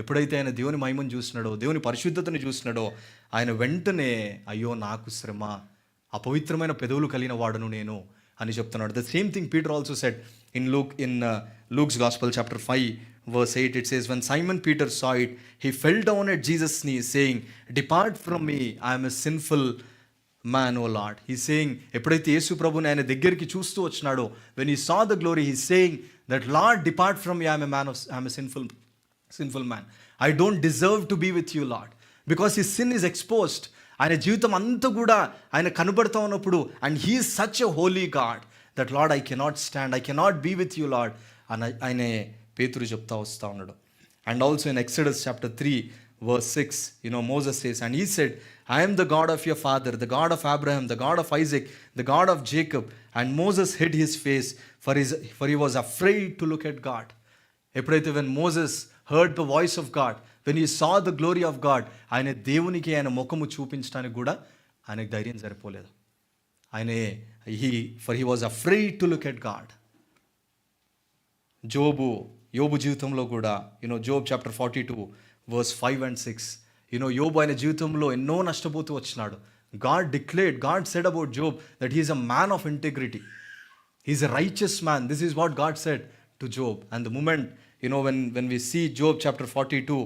ఎప్పుడైతే ఆయన దేవుని మహిమను చూసినాడో, దేవుని పరిశుద్ధతను చూసినాడో, ఆయన వెంటనే అయ్యో నాకు శ్రమ, అపవిత్రమైన పెదవులు కలిగిన వాడును నేను అని చెప్తున్నాడు. The same thing Peter also said in Luke's Gospel chapter 5 verse 8. It says, when Simon Peter saw it, he fell down at Jesus' knees saying, depart from me, I am a sinful man, O Lord. He's saying, ఎప్పుడైతే యేసు ప్రభుని ఆయన దగ్గరికి చూస్తూ వచ్చినాడో, when he saw the glory, he's saying that Lord, depart from me, I am a sinful man. I don't deserve to be with you, Lord. Because his sin is exposed. ఆయన జీవితం అంతా కూడా ఆయన కనబడుతూ ఉన్నప్పుడు, and he is such a holy God that lord I cannot stand, I cannot be with you Lord అని ఆయనే పేతురు చెప్తా వస్తూ ఉన్నాడు. And also in Exodus chapter 3 verse 6, Moses says, and he said, I am the God of your father, the God of Abraham, the God of Isaac, the God of Jacob. And Moses hid his face for he was afraid to look at God. ఎప్పుడైతే when Moses heard the voice of God, when he saw the glory of God, ఆయన దేవునికి ఆయన ముఖము చూపించడానికి కూడా ఆయనకు ధైర్యం సరిపోలేదు. he was afraid to look at God. యోబు జీవితంలో కూడా Job chapter 42 verse 5 and 6, యోబు ఆయన జీవితంలో ఎన్నో నష్టపోతూ వచ్చినాడు. God said about Job that he is a man of integrity, he is a righteous man. This is what God said to Job. And the moment when we see Job chapter 42,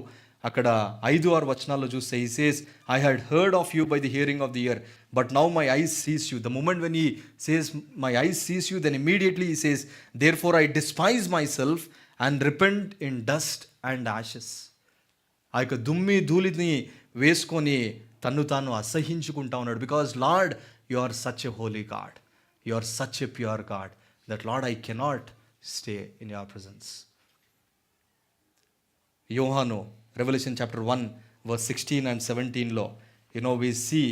అక్కడ 5-6 వచనాల్లో చూస్తే he says, I had heard of you by the hearing of the ear, but now my eyes sees you. The moment when he says my eyes sees you, then immediately he says, therefore I despise myself and repent in dust and ashes. ఆ యొక్క దుమ్మి ధూళిని వేసుకొని తన్ను తాను అసహించుకుంటా ఉన్నాడు. Because lord, you are such a holy God, you are such a pure God that lord I cannot stay in your presence. యోహాను revelation chapter 1 verse 16 and 17లో we see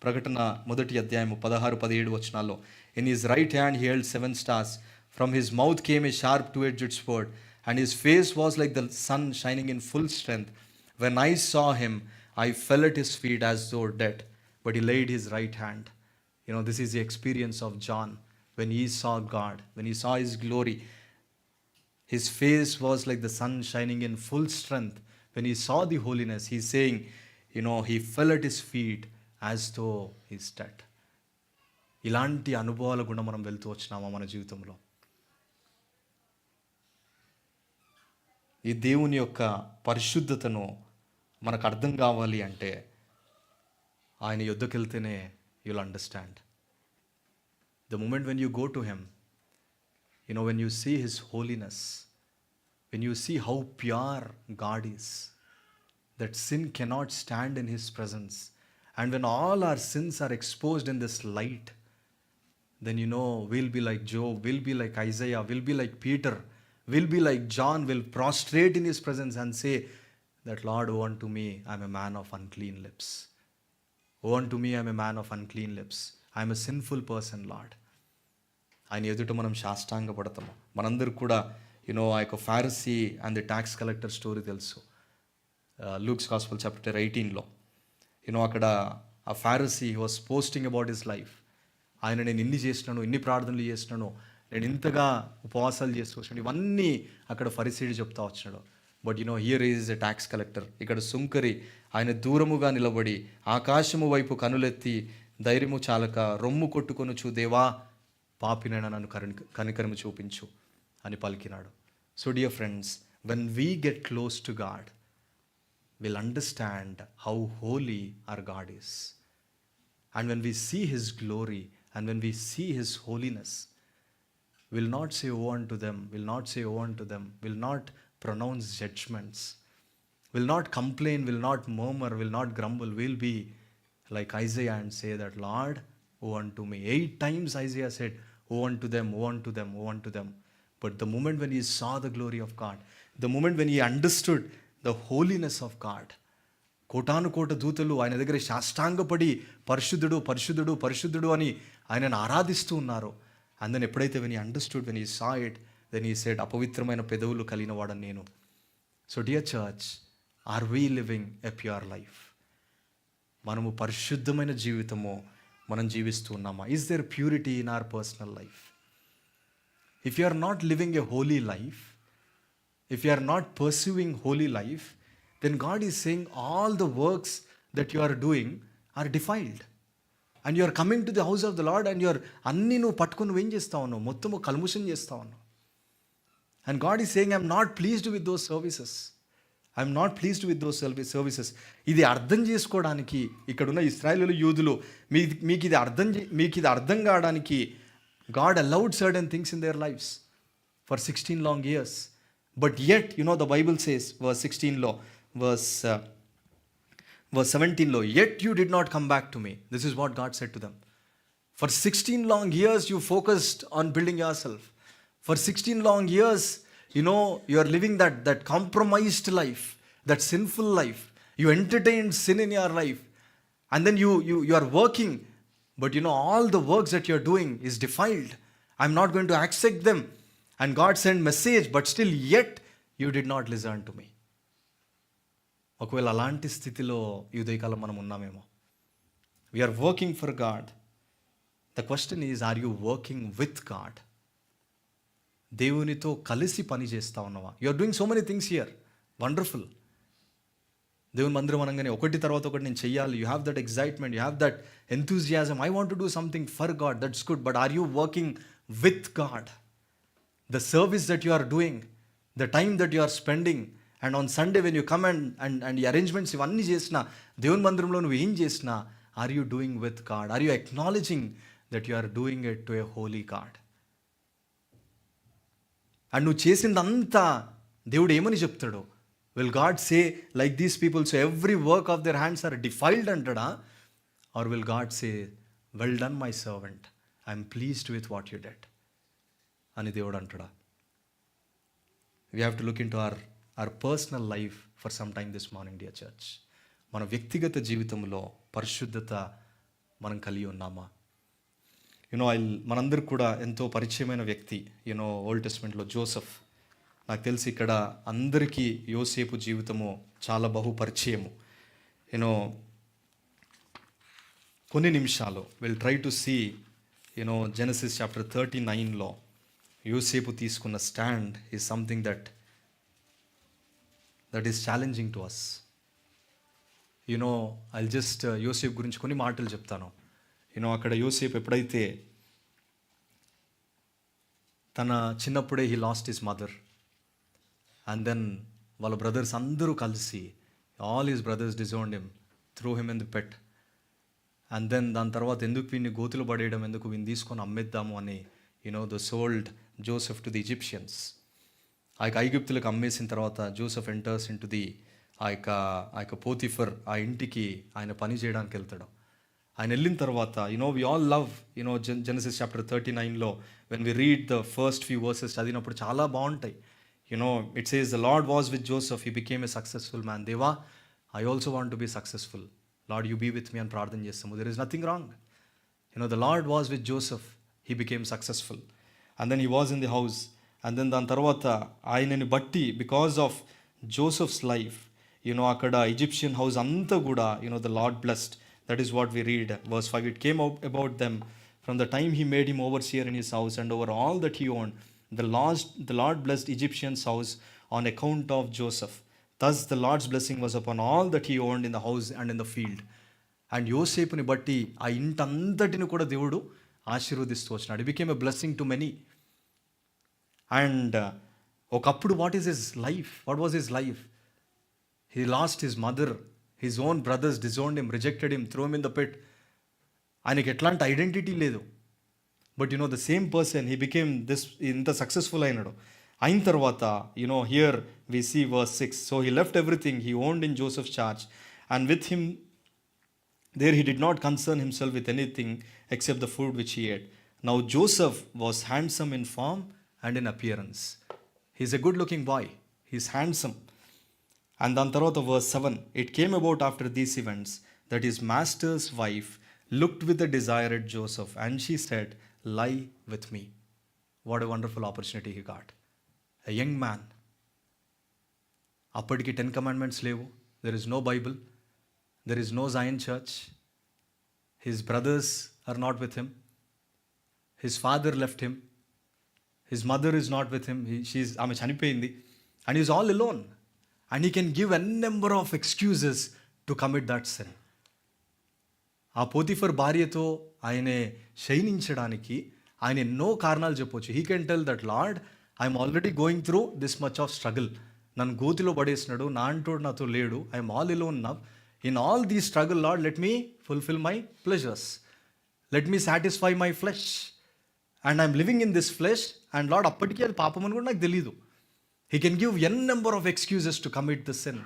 ప్రకటన 1వ అధ్యాయము 16-17 వచనాల్లో, in his right hand he held 7 stars, from his mouth came a sharp two-edged sword, and his face was like the sun shining in full strength. When I saw him, I fell at his feet as though dead, but he laid his right hand. This is the experience of John when he saw God, when he saw his glory. His face was like the sun shining in full strength. When he saw the holiness, he's saying, he fell at his feet as though he's dead. ఇలాంటి అనుభవాల గుండా మనం వెళ్తూ వచ్చినామా మన జీవితంలో? ఈ దేవుని యొక్క పరిశుద్ధతను మనకు అర్థం కావాలి అంటే ఆయన యుద్ధకు వెళ్తేనే you'll understand. The moment when you go to him, when you see his holiness, when you see how pure God is, that sin cannot stand in his presence, and when all our sins are exposed in this light, then we'll be like Job, we'll be like Isaiah, we'll be like Peter, we'll be like John, will prostrate in his presence and say that, Lord, woe unto me, I'm a man of unclean lips. Woe unto me, I'm a man of unclean lips. I'm a sinful person, Lord. ఆయన ఎదుట మనం సాష్టాంగపడతాము. మనందరికి కూడా ఆ యొక్క Pharisee and the tax collector story తెలుసు. Luke's gospel chapter 18లో అక్కడ ఆ Pharisee was posting about his life. ఆయన నేను ఇన్ని చేసినాను, ఇన్ని ప్రార్థనలు చేసినాను, నేను ఇంతగా ఉపవాసాలు చేసుకొచ్చినాను, ఇవన్నీ అక్కడ ఫరిసీడు చెప్తా వచ్చినాడు. But here is a tax collector. ఇక్కడ సుంకరి ఆయన దూరముగా నిలబడి ఆకాశము వైపు కనులెత్తి ధైర్యము చాలక రొమ్ము కొట్టుకొనుచు, దేవా పాపినైనా నన్ను కనికరము చూపించు అని పలికినాడు. So dear friends, when we get close to God, will understand how holy our God is. And when we see his glory and when we see his holiness, will not say woe unto them, will not say woe unto them, will not pronounce judgments, will not complain, will not murmur, will not grumble. We'll be like Isaiah and say that, Lord, woe unto me. 8 times Isaiah said, woe unto them, woe unto them, woe unto them. But the moment when he saw the glory of God, the moment when he understood the holiness of God, కోటాను కోట దూతలు ఆయన దగ్గర సాష్టాంగపడి పరిశుద్ధుడు పరిశుద్ధుడు పరిశుద్ధుడు అని ఆయనను ఆరాధిస్తూ ఉన్నారు. అండ్ దెన్ ఎప్పుడైతే when he understood, when he saw it, then he said, అపవిత్రమైన పెదవులు కలిగిన వాడని నేను. So dear church, are we living a pure life? మనము పరిశుద్ధమైన జీవితము మనం జీవిస్తూ ఉన్నామా? Is there purity in our personal life? If you are not living a holy life, if you are not pursuing holy life, then God is saying all the works that you are doing are defiled. And you are coming to the house of the Lord and you are అన్నీ నువ్వు పట్టుకొని నువ్వేం చేస్తా ఉన్నావు? మొత్తము కల్ముషం చేస్తా ఉన్నావు. And God is saying, I'm not pleased with those services. I'm not pleased with those services. ఇది అర్థం చేసుకోవడానికి ఇక్కడున్న ఇశ్రాయేలు యూదులు మీకు ఇది అర్థం కావడానికి God allowed certain things in their lives for 16 long years. But yet, the Bible says, verse 16 verse 17 yet you did not come back to me. This is what God said to them. For 16 long years you focused on building yourself. For 16 long years, you are living that compromised life, that sinful life. You entertained sin in your life. And then you are working, but all the works that you are doing is defiled. I'm not going to accept them. And God sent message, but still yet you did not listen to me. ఒకవేళ అలాంటి స్థితిలో ఈ ఉదయకాలం మనం ఉన్నామేమో. We're working for God. The question is, are you working with God? దేవునితో కలిసి పని చేస్తూ ఉన్నావా? You are doing so many things here, wonderful. దేవుని మందిరం అనగానే ఒకటి తర్వాత ఒకటి నేను చెయ్యాలి. You have that excitement, you have that enthusiasm. I want to do something for God, that's good. But are you working with God? The service that you are doing, the time that you are spending, and on Sunday when you come and ఈ arrangements ఇవన్నీ చేసినా, దేవుని మందిరంలో నువ్వు ఏం చేసినా, are you doing with God? Are you acknowledging that you are doing it to a holy God? And నువ్వు చేసిందంతా దేవుడు ఏమని చెప్తాడు? Will God say like these people, so every work of their hands are defiled అంటాడా? Or will God say, well done my servant, I'm pleased with what you dead అని దేవుడు అంటాడా? We have to look in to our personal life for some time this morning, dear church. మన వ్యక్తిగత జీవితంలో పరిశుద్ధత మనం కలిగి ఉన్నామా? మనందరికి కూడా ఎంతో పరిచయమైన వ్యక్తి, ఓల్డ్ టెస్ట్మెంట్లో జోసెఫ్. నాకు తెలిసి ఇక్కడ అందరికీ యోసేపు జీవితము చాలా బహుపరిచయము. యూనో కొన్ని నిమిషాలు will try to see Genesis chapter 39లో యోసేపు తీసుకున్న stand is something that is challenging to us. I just యోసేపు గురించి కొన్ని మాటలు చెప్తాను. అక్కడ యోసేపు ఎప్పుడైతే తన చిన్నప్పుడే he lost his mother, and then వాళ్ళ బ్రదర్స్ అందరూ కలిసి all his brothers disowned him, threw him in the pit. And then దాని తర్వాత ఎందుకు వీడిని గోతులు పడేయడం, ఎందుకు వీడిని తీసుకొని అమ్మేద్దాము అని the sold Joseph to the Egyptians. ఆ యొక్క ఐగుప్తులకు అమ్మేసిన తర్వాత Joseph enters in to the ఆ యొక్క పోతిఫర్ ఆ ఇంటికి ఆయన పని చేయడానికి వెళ్తాడు. ఆయన వెళ్ళిన తర్వాత we all love Genesis chapter 39లో when we read the first few verses చదివినప్పుడు చాలా బాగుంటాయి. It says the lord was with Joseph, he became a successful man. దేవా, I also want to be successful, lord you be with me అని ప్రార్థన చేస్తాము. There is nothing wrong. The lord was with Joseph, he became successful, and then he was in the house. And then దాని తర్వాత ఆయనని బట్టి because of Joseph's life అక్కడ Egyptian house అంతా కూడా the lord blessed. That is what we read verse 5. It came out about them from the time he made him overseer in his house and over all that he owned. The Lord blessed Egyptian's house on account of Joseph. Thus the Lord's blessing was upon all that he owned in the house and in the field. And యోసేపుని బట్టి ఆ ఇంటంతటిని కూడా దేవుడు ఆశీర్వదిస్తూ వచ్చినాడు. It became a blessing to many. And ఒకప్పుడు what is his life? What was his life? He lost his mother, his own brothers disowned him, rejected him, throw him in the pit. ఆయనకి ఎట్లాంటి identity లేదు. But the same person he became this, ఇంత successful అయినాడు. అయిన తర్వాత here we see verse 6. So he left everything he owned in Joseph charge, and with him there he did not concern himself with anything except the food which he ate. Now Joseph was handsome in form and in appearance. He's a good looking boy, he's handsome. And దాని తర్వాత verse 7. It came about after these events that his master's wife looked with a desire at Joseph, and she said, lie with me. What a wonderful opportunity he got. A young man. అప్పటికి 10 commandments లేవు. There is no Bible. There is no Zion church. His brothers are not with him. His father left him. His mother is not with him. ఆమె చనిపోయింది. And he is all alone. And he can give a number of excuses to commit that sin. ఆ Potiphar భార్యతో ఆయనే శయనించడానికి ఆయన ఎన్నో కారణాలు చెప్పొచ్చు. He can tell that Lord, I'm already going through this much of struggle. నన్ను గోతిలో పడేసినాడు, నా అంటోడు నాతో లేడు, I'm all alone now. In all దీ struggle lord, let me fulfil my pleasures, let me satisfy my flesh, and I'm living in this flesh. And lord అప్పటికీ అది పాపం అని కూడా నాకు తెలీదు. He can give an number of excuses to commit the sin.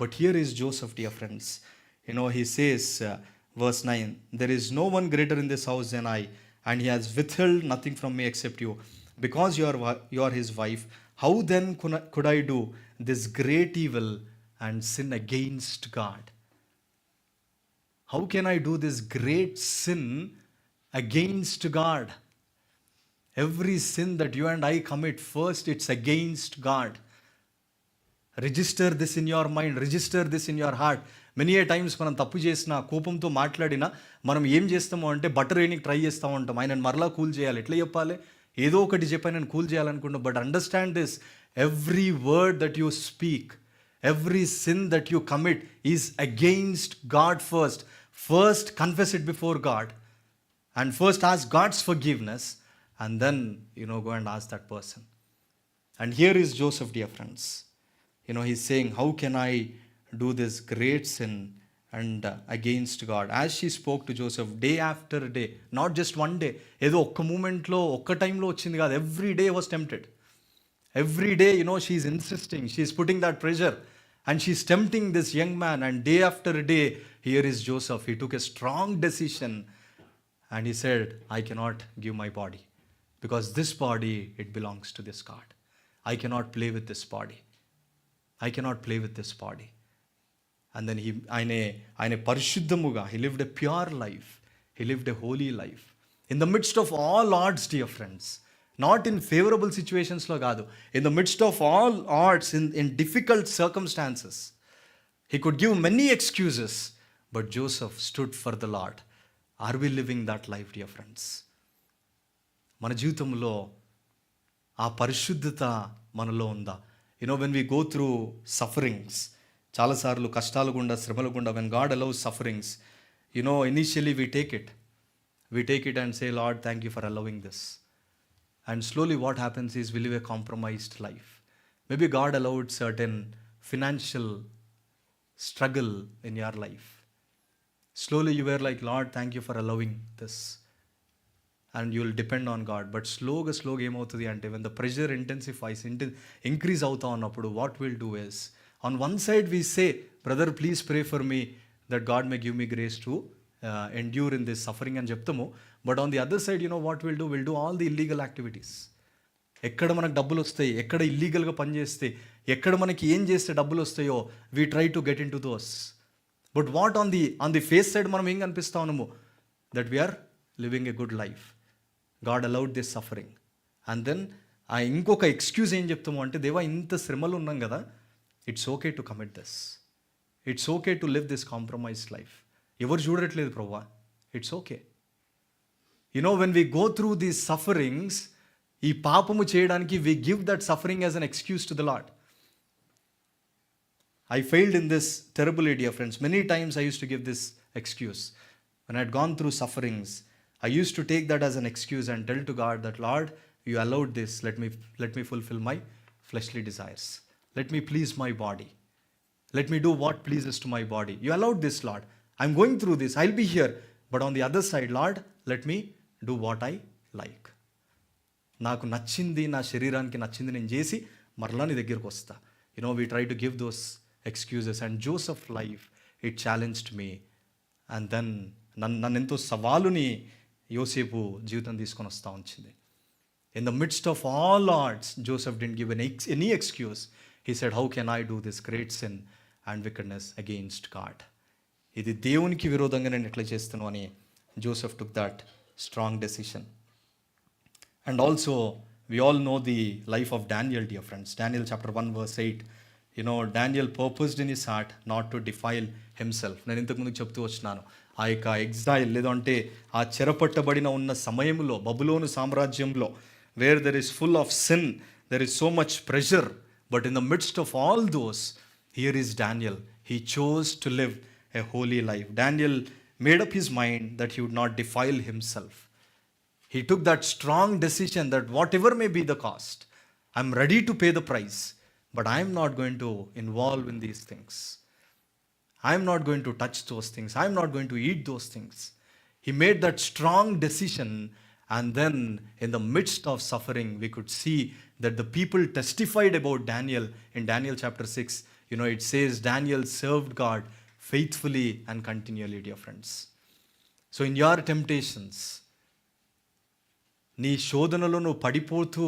But here is Joseph, dear friends. He says verse 9, there is no one greater in this house than I, and he has withheld nothing from me except you, because you are his wife. How then could I do this great evil and sin against God? How can I do this great sin against God? Every sin that you and I commit, first it's against God. Register this in your mind, register this in your heart. Many A times మనం తప్పు చేసిన, కోపంతో మాట్లాడినా మనం ఏం చేస్తామో అంటే butter వేయడానికి ట్రై చేస్తూ ఉంటాం. ఆయనను మరలా కూల్ చేయాలి. ఎట్లా చెప్పాలి? ఏదో ఒకటి చెప్పి నేను కూల్ చేయాలనుకుంటాం. But understand this, every word that you speak, every sin that you commit is against God first. First confess it before God, and first ask God's forgiveness, and then go and ask that person. And here is Joseph, dear friends. He's saying, how can I do this great sin and against God? As she spoke to Joseph day after day, not just one day, ఏదో ఒక్క మూమెంట్లో ఒక్క టైంలో వచ్చింది కాదు. Every day was tempted. Every day she's insisting, she's putting that pressure, and she's tempting this young man. And day after day, here is Joseph. He took a strong decision, and he said, I cannot give my body, because this body it belongs to this God. I cannot play with this body. I cannot play with this body. And then ఆయన పరిశుద్ధముగా, he lived a pure life, he lived a holy life in the midst of all odds, dear friends. Not in favourable సిచ్యువేషన్స్లో కాదు, in the midst of all arts, in difficult circumstances. He could give many excuses, but Joseph stood for the Lord. Are we living that life, dear friends? మన జీవితంలో ఆ పరిశుద్ధత మనలో ఉందా? When we go through sufferings, చాలాసార్లు కష్టాలు గుండా, శ్రమలు గుండా, when God allows sufferings, initially we take it and say, Lord, thank you for allowing this. And slowly what happens is we live a compromised life. Maybe God allowed certain financial struggle in your life. Slowly you were like, Lord, thank you for allowing this. And you will depend on God. But slowly ఏమవుతుంది అంటే, when the pressure intensifies, increase అవుతా ఉన్నప్పుడు, what we'll do is, on one side we say, brother, please pray for me that God may give me grace to endure in this suffering అని చెప్తాము. But on the other side, what we'll do all the illegal activities. ఎక్కడ మనకు డబ్బులు వస్తాయి, ఎక్కడ ఇల్లీగల్గా పనిచేస్తే, ఎక్కడ మనకి ఏం చేస్తే డబ్బులు వస్తాయో, we try to get into those. But what on the face side మనం ఏం కనిపిస్తా ఉన్నాము, that we're living a good life. God allowed this suffering. And then ఆ ఇంకొక ఎక్స్క్యూజ్ ఏం చెప్తాము అంటే, దేవా ఇంత శ్రమలు ఉన్నాం కదా, it's okay to commit this, it's okay to live this compromise life. ఎవరు చూడట్లేదు ప్రభువా, it's okay. When we go through these sufferings, ఈ పాపము చేయడానికి we give that suffering as an excuse to the Lord. I failed in this terribly, dear friends. Many times I used to give this excuse. When I had gone through sufferings, I used to take that as an excuse and tell to God that, Lord, you allowed this. Let me fulfill my fleshly desires. Let me please my body. Let me do what pleases to my body. You allowed this, Lord. I'm going through this. I'll be here. But on the other side, Lord, let me do what I like. నాకు నచ్చింది, నా శరీరానికి నచ్చింది నేను చేసి మరలా నీ దగ్గరికి వస్తా. We try to give those excuses. And Joseph life, it challenged me. And then నన్ను ఎంతో సవాలుని యోసేపు జీవితం తీసుకొని వస్తూ ఉంచింది. In the midst of all arts, Joseph didn't give any excuse. He said, how can I do this great sin and wickedness against God. ఇది దేవునికి విరోధంగా నేను ఎట్లా చేస్తాను అని Joseph took that strong decision. And also, we all know the life of Daniel, dear friends. Daniel chapter 1 verse 8. Daniel purposed in his heart not to defile himself. నేను ఇంతకుముందు చెప్తూ వచ్చినాను, ఆ యొక్క ఎగ్జైల్ లేదంటే ఆ చెరపట్టబడిన ఉన్న సమయంలో, బబులోను సామ్రాజ్యంలో, where there is full of sin, there is so much pressure. But in the midst of all those, here is Daniel. He chose to live a holy life. Daniel made up his mind that he would not defile himself. He took that strong decision that whatever may be the cost, I'm ready to pay the price, but I'm not going to involve in these things. I'm not going to touch those things. I'm not going to eat those things. He made that strong decision, and then in the midst of suffering, we could see that the people testified about Daniel. In Daniel chapter 6, it says Daniel served God faithfully and continually, dear friends. So in your temptations, నీ శోధనలో నువ్వు పడిపోతూ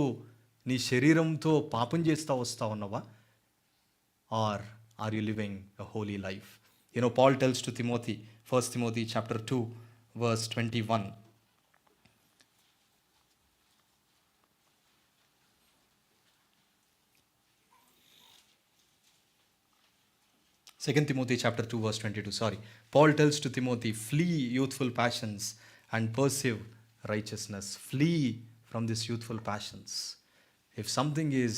నీ శరీరంతో పాపం చేస్తూ వస్తూ ఉన్నావా? Are are you living a holy life? Paul tells to Timothy, 1 Timothy chapter 2 verse 21. Second Timothy chapter 2 verse 22. Paul tells to Timothy, flee youthful passions and pursue righteousness. Flee from these youthful passions. If something is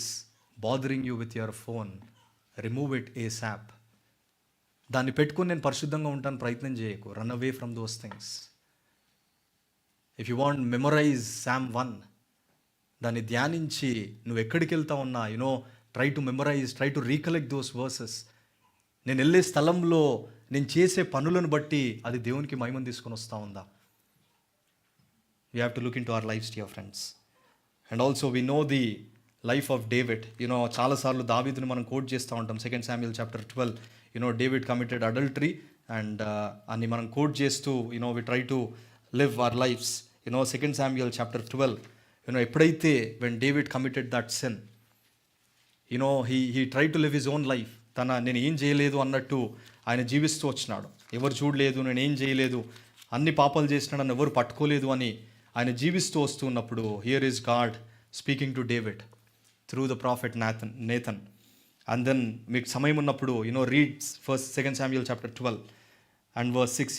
bothering you with your phone, remove it ASAP. దాన్ని పెట్టుకొని నేను పరిశుద్ధంగా ఉంటాను ప్రయత్నం చేయకు. Run away from those things. If you want memorize Psalm 1, దాన్ని ధ్యానించి నువ్వు ఎక్కడికి వెళ్తా ఉన్నా, try to memorize, try to recollect those verses. నేను వెళ్ళే స్థలంలో నేను చేసే పనులను బట్టి అది దేవునికి మహిమను తీసుకొని వస్తూ ఉందా? We have to look into our lives, dear friends. And also we know the life of David. చాలాసార్లు దావీదుని మనం కోట్ చేస్తూ ఉంటాం. 2 Samuel chapter 12, David committed adultery and అని మనం కోట్ చేస్తూ we try to live our lives. 2 Samuel chapter 12, ఎప్పుడైతే when David committed that sin, he tried to live his own life. నేను ఏం చేయలేదు అన్నట్టు ఆయన జీవిస్తూ వచ్చినాడు. ఎవరు చూడలేదు, నేను ఏం చేయలేదు, అన్ని పాపాలు చేసినాడు, నన్ను ఎవరు పట్టుకోలేదు అని ఆయన జీవిస్తూ వస్తున్నప్పుడు, here is God speaking to David through the prophet Nathan. And then మీకు సమయం ఉన్నప్పుడు reads second Samuel chapter 12 and verse 6,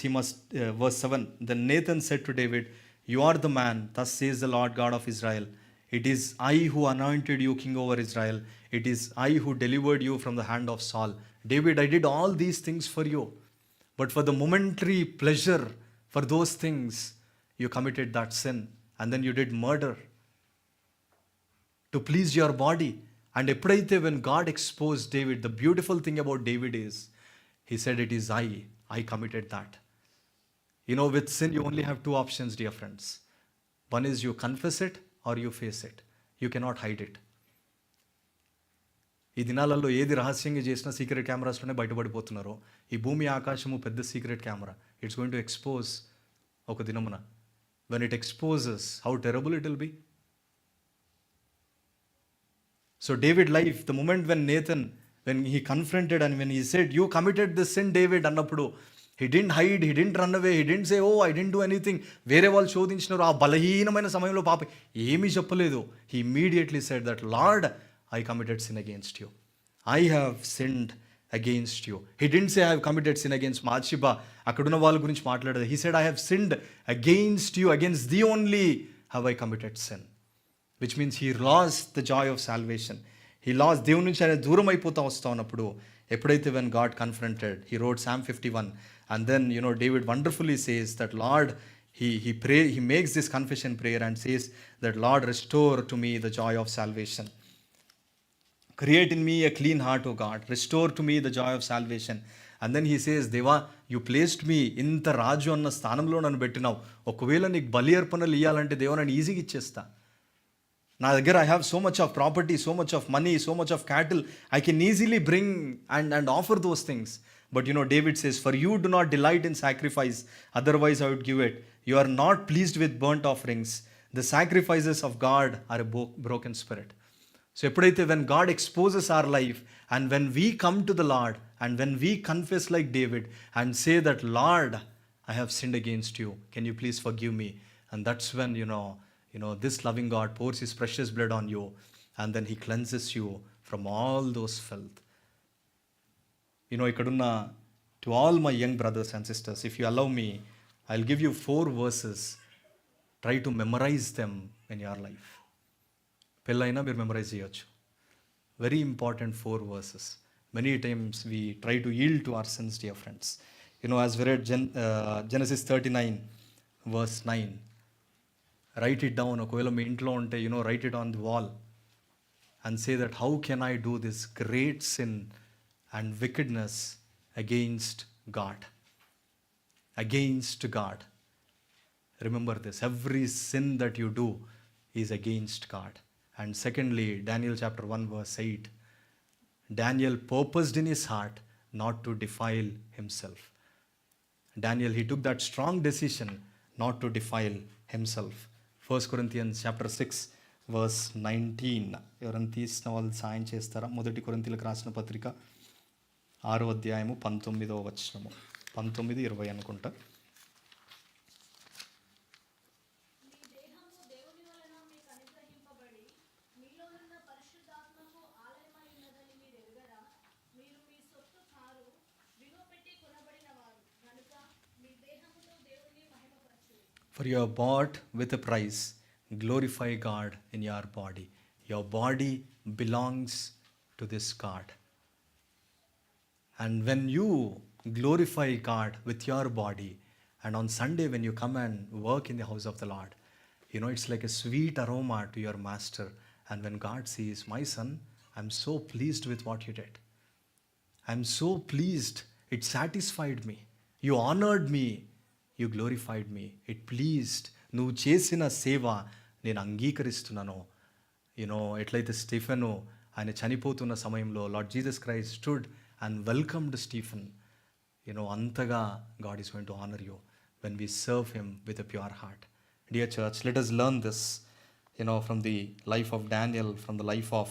verse 7, then Nathan said to David, you are the man, thus says the Lord God of Israel, it is I who anointed you king over Israel, it is I who delivered you from the hand of Saul. David, I did all these things for you, but for the momentary pleasure, for those things, you committed that sin, and then you did murder to please your body. And ఎప్పుడైతే when God exposed David, the beautiful thing about David is, he said, it is I committed that. With sin, you only have two options, dear friends. One is you confess it or you face it. You cannot hide it. ఈ దినాలలో ఏది రహస్యంగా చేసినా secret కెమెరాస్లోనే బయటపడిపోతున్నారు. ఈ భూమి ఆకాశము పెద్ద secret camera. It's going to expose ఒక దినమున. When it exposes how terrible it will be. So David life, the moment when he confronted and when he said, you committed this sin, David, అన్నప్పుడు he didn't hide, he didn't run away, he didn't say, oh, I didn't do anything. వేరే వాళ్ళు శోధించినారు ఆ బలహీనమైన సమయంలో పాప ఏమీ చెప్పలేదు. He immediately said that, Lord, I committed sin against you. I have sinned against you. He didn't say I have committed sin against Bathsheba. అక్కడున్న వాళ్ళ గురించి మాట్లాడదు. He said, I have sinned against you, against thee only have I committed sin. Which means he lost the joy of salvation. He lost, దేవుని నుంచి ఆయన దూరం అయిపోతా వస్తా ఉన్నప్పుడు ఎప్పుడైతే when God confronted, he wrote Psalm 51, and then David wonderfully says that Lord, he makes this confession prayer and says that Lord, restore to me the joy of salvation. Create in me a clean heart, O God. Restore to me the joy of salvation. And then he says, Deva, you placed me, ఇంత రాజు అన్న స్థానంలో నన్ను పెట్టినావు. ఒకవేళ నీకు బలి అర్పణలు ఇవ్వాలంటే దేవా నన్ను ఈజీగా ఇచ్చేస్తా. నా దగ్గర I have so much of property, so much of money, so much of cattle, I can easily bring and offer those things. But David says, for you do not delight in sacrifice, otherwise I would give it. You are not pleased with burnt offerings. The sacrifices of God are a broken spirit. So ఎప్పుడైతే when God exposes our life and when we come to the Lord and when we confess like David and say that, Lord, I have sinned against you, can you please forgive me? And that's when this loving God pours his precious blood on you and then he cleanses you from all those filth. Ikkadunna, to all my young brothers and sisters, if you allow me, I'll give you 4 verses. Try to memorize them in your life. పెళ్ళైనా మీరు memorise చేయొచ్చు. Very important 4 verses. Many times we try to yield to our sins, dear friends. As we read Genesis 39 verse 9, write it down. ఒకవేళ మీ ఇంట్లో ఉంటే write it on the wall and say that, how can I do this great sin and wickedness against God? Against God. Remember this, every sin that you do is against God. And secondly, Daniel chapter 1 verse 8, Daniel purposed in his heart not to defile himself. Daniel, he took that strong decision not to defile himself. 1 Corinthians chapter 6 verse 19. ఎవరైనా తీసిన వాళ్ళు సాయం చేస్తారా? 1 కొరింథీయులకు రాసిన పత్రిక 6వ అధ్యాయము 19వ వచనము, 19-20 అనుకుంటా. For you are bought with a price. Glorify God in your body. Your body belongs to this God. And when you glorify God with your body, and on Sunday when you come and work in the house of the Lord, it's like a sweet aroma to your master. And when God says, my son, I'm so pleased with what you did. I'm so pleased. It satisfied me. You honored me. You glorified me. It pleased. నువ్వు చేసిన సేవ నేను అంగీకరిస్తున్నాను. ఎట్లయితే స్టీఫెను ఆయన చనిపోతున్న సమయంలో lord Jesus Christ stood and welcomed Stephen. అంతగా God is going to honour you when we serve him with a pure heart. Dear church, let us learn this from the life of Daniel, from the life of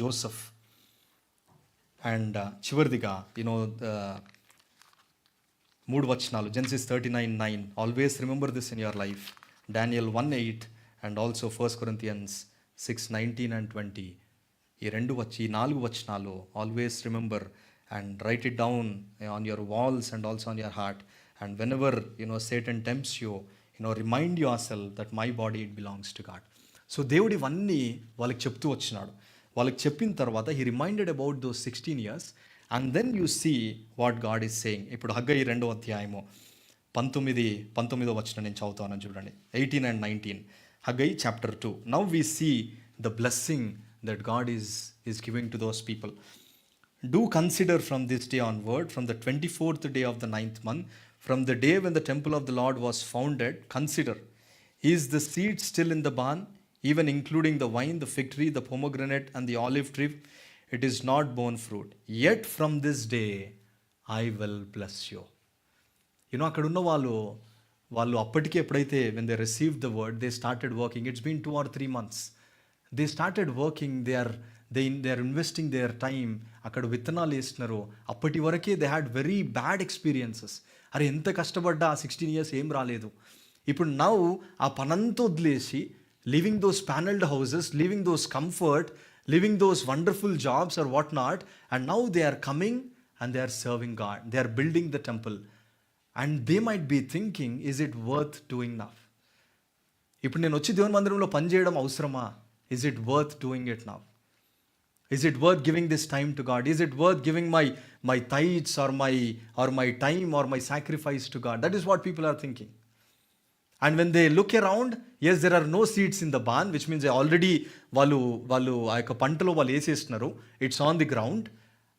Joseph. And చివరిదిగా 3 వచనాలు, Genesis 39:9. Always remember this in your life. Daniel 1:8 and also 1 Corinthians 6:19 and 20. ఈ 4 వచనాలు always remember and write it down on your walls and also on your heart. And whenever Satan tempts you, remind your self that my body it belongs to God. So దేవుడు ఇవన్నీ వాళ్ళకి చెప్తూ వచ్చినాడు. వాళ్ళకి చెప్పిన తర్వాత he reminded about those 16 years and then you see what God is saying. ఇప్పుడు Haggai 2వ అధ్యాయము 19వ వచనం నేను చదువుతాను చూడండి, 18 and 19. Haggai chapter 2. Now we see the blessing that God is giving to those people. Do consider from this day onward, from the 24th day of the 9th month, from the day when the temple of the Lord was founded, consider, is the seed still in the barn, even including the vine, the fig tree, the pomegranate, and the olive tree? It is not borne fruit. Yet from this day I will bless you. అక్కడ ఉన్న వాళ్ళు అప్పటికే ఎప్పుడైతే when they received the word, they started working. It's been 2 or 3 months. They started working. They are investing their time. అక్కడ విత్తనాలు వేస్తున్నారు. అప్పటి వరకే they had very bad experiences. అరే ఎంత కష్టపడ్డా ఆ 16 years ఏం రాలేదు. ఇప్పుడు నౌ ఆ పనంతా వదిలేసి living those panelled houses, living those comfort, living those wonderful jobs or what not, and now they are coming and they are serving God. They are building the temple and they might be thinking, is it worth doing now? ఇప్పుడు నేను వచ్చి దేవుని మందిరంలో పనిచేయడం అవసరమా? Is it worth doing it now? Is it worth giving this time to God? Is it worth giving my tithes or my time or my sacrifice to God? That is what people are thinking. And when they look around, yes, there are no seeds in the barn, which means they already వాళ్ళు ఆ యొక్క పంటలో వాళ్ళు వేసేస్తున్నారు. It's on the ground.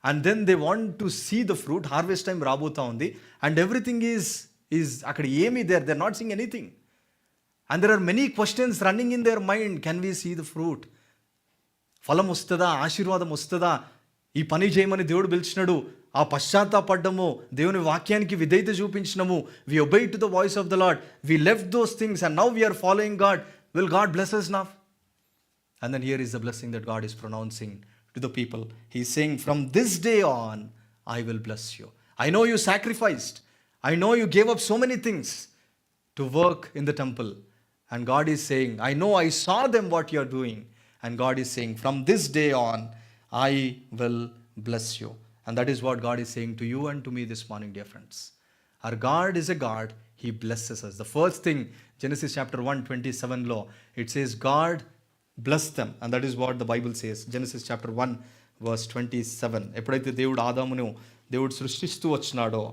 And then they want to see the fruit. Harvest time రాబోతా ఉంది. And everything is అక్కడ ఏమి they're not seeing anything. And there are many questions running in their mind. Can we see the fruit? ఫలం వస్తుందా? ఆశీర్వాదం వస్తుందా? ఈ పని చేయమని దేవుడు పిలిచినాడు, ఆ పశ్చాత్తాపడ్డము, దేవుని వాక్యానికి విధేయత చూపించినము, we obey to the voice of the lord, we left those things and now we are following God. Will God bless us now? And then here is the blessing that God is pronouncing to the people. He is saying, from this day on I will bless you. I know you sacrificed, I know you gave up so many things to work in the temple, and God is saying, I know, I saw them what you are doing. And God is saying, from this day on, I will bless you. And that is what God is saying to you and to me this morning, dear friends. Our God is a God, He blesses us. The first thing, Genesis chapter 1:27 law, it says, God bless them. And that is what the Bible says. Genesis chapter 1 verse 27. ఎప్పుడైతే దేవుడు ఆదామును దేవుడు సృష్టిస్తూ వచ్చినాడో,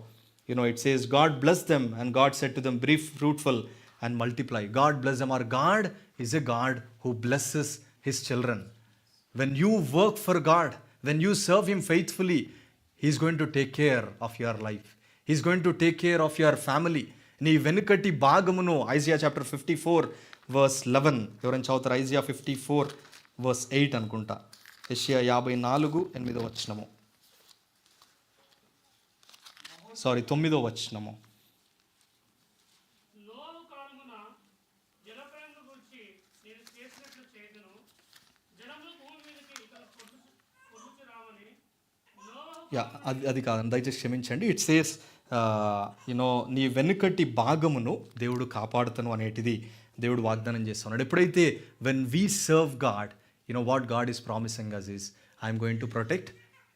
it says, God bless them, and God said to them, be fruitful and multiply. God bless them. Our God is a God who blesses His children. When you work for God, when you serve Him faithfully, He's going to take care of your life. He's going to take care of your family. నీ వెనుకటి భాగమును, Isaiah chapter 54 verse 11. ఎవరైనా చదువుతారు? Isaiah 54 verse 8 అనుకుంటా. యెషయా 54:8 వచనము. 9వ వచనము. అది కాదు, దయచేసి క్షమించండి. ఇట్ సేస్ నీ వెనుకటి భాగమును దేవుడు కాపాడుతాను అనేటిది దేవుడు వాగ్దానం చేస్తున్నాడు. ఎప్పుడైతే when we serve God, what God is promising us is, I'm going to protect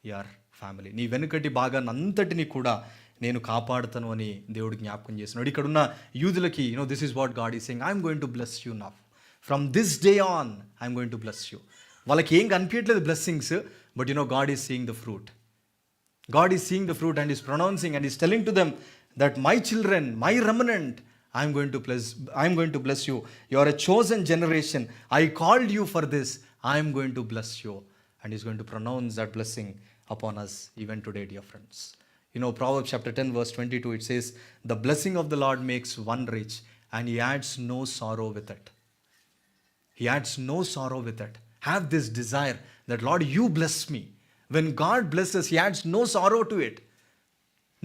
your family. నీ వెనుకటి భాగాన్ని అంతటిని కూడా నేను కాపాడుతాను అని దేవుడు జ్ఞాపకం చేస్తున్నాడు. ఇక్కడున్న యూదులకి this is what God is saying, I'm going to bless you now. From this day on I'm going to bless you. వాళ్ళకి ఏం కనిపించట్లేదు blessings, but God is seeing the fruit. God is seeing the fruit and is pronouncing and is telling to them that my children, my remnant, I am going to bless you. You are a chosen generation. I called you for this. I am going to bless you. And He is going to pronounce that blessing upon us even today, dear friends. Proverbs chapter 10 verse 22, it says, the blessing of the Lord makes one rich, and He adds no sorrow with it. He adds no sorrow with it. Have this desire that, Lord, you bless me. When God blesses, He adds no sorrow to it.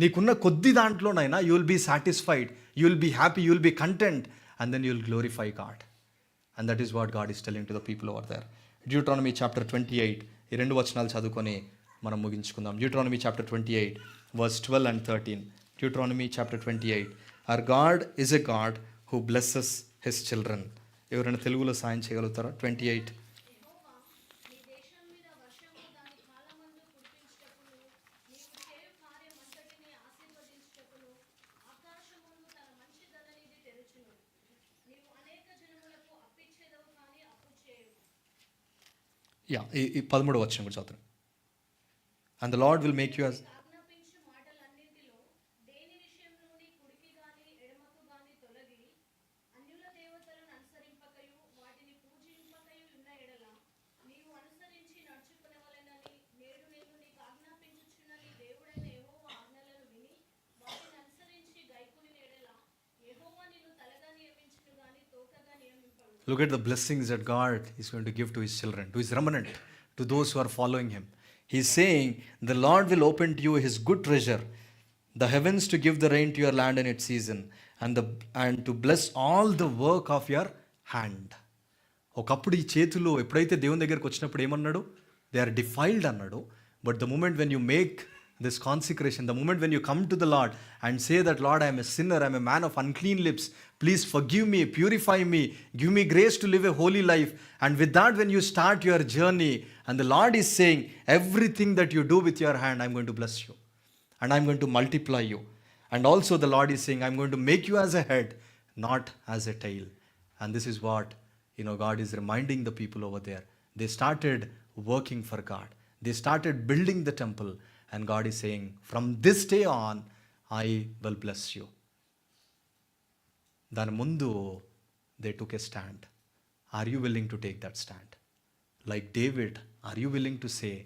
నీకున్న కొద్ది దాంట్లోనైనా you will be satisfied, you will be happy, you will be content, and then you will glorify God. And that is what God is telling to the people over there. Deuteronomy chapter 28, ఈ 2 వచనాలు చదువుకొని మనం ముగించుకుందాం. Deuteronomy chapter 28 verse 12 and 13. Deuteronomy chapter 28. Our God is a God who blesses His children. ఎవరైనా తెలుగులో సాయం చేయగలుగుతారా? 28. యెహోవా నీ దేశం మీద వర్షము దాని కాలమందు కురిపించుటకును నీవు చేయు కార్యమంతటిని ఆశీర్వదించుటకును ఆకాశమును తన మంచి ధననిధి తెరుచును నీవు అనేక జనములకు అప్పిచ్చేదవు కానీ అప్పు చేయవు. ఈ 13వ వచనం కూడా చదువుతాను. And the Lord will make you as ఆజ్ఞాపించు మాటలన్నింటిలో దేని విషయంలో నీ కుడికి గాని ఎడమకు గాని తొలగి అన్యుల దేవతలను అనుసరింపకయు వాటిని పూజింపకయు ఉన్న ఎడల నీవు అనుసరించి నడుచుకునవలెనని నేడు నేను నీకు ఆజ్ఞాపించుచున్న నీ దేవుడైన యెహోవా ఆజ్ఞలను విని వాటిని అనుసరించి గైకొనిన ఎడల యెహోవా నిన్ను తలగా నియమించును గాని తోకగా నియమింపడు. Look at the blessings that God is going to give to his children, to his remnant, to those who are following him. He's saying, the Lord will open to you his good treasure, the heavens to give the rain to your land in its season, and to bless all the work of your hand. ఒకప్పుడు ఈ చేతులు ఎప్పుడైతే దేవుని దగ్గరికి వచ్చినప్పుడు ఏమన్నాడు? They are defiled అన్నాడు. But the moment when you make this consecration, the moment when you come to the Lord and say that Lord I'm a sinner, I'm a man of unclean lips, please forgive me, purify me, give me grace to live a holy life. And with that when you start your journey and the Lord is saying everything that you do with your hand I'm going to bless you and I'm going to multiply you. And also the Lord is saying, I'm going to make you as a head, not as a tail. And this is what, God is reminding the people over there. They started working for God. They started building the temple. And God is saying, from this day on, I will bless you. దాని ముందు they took a stand. Are you willing to take that stand? Like David, are you willing to say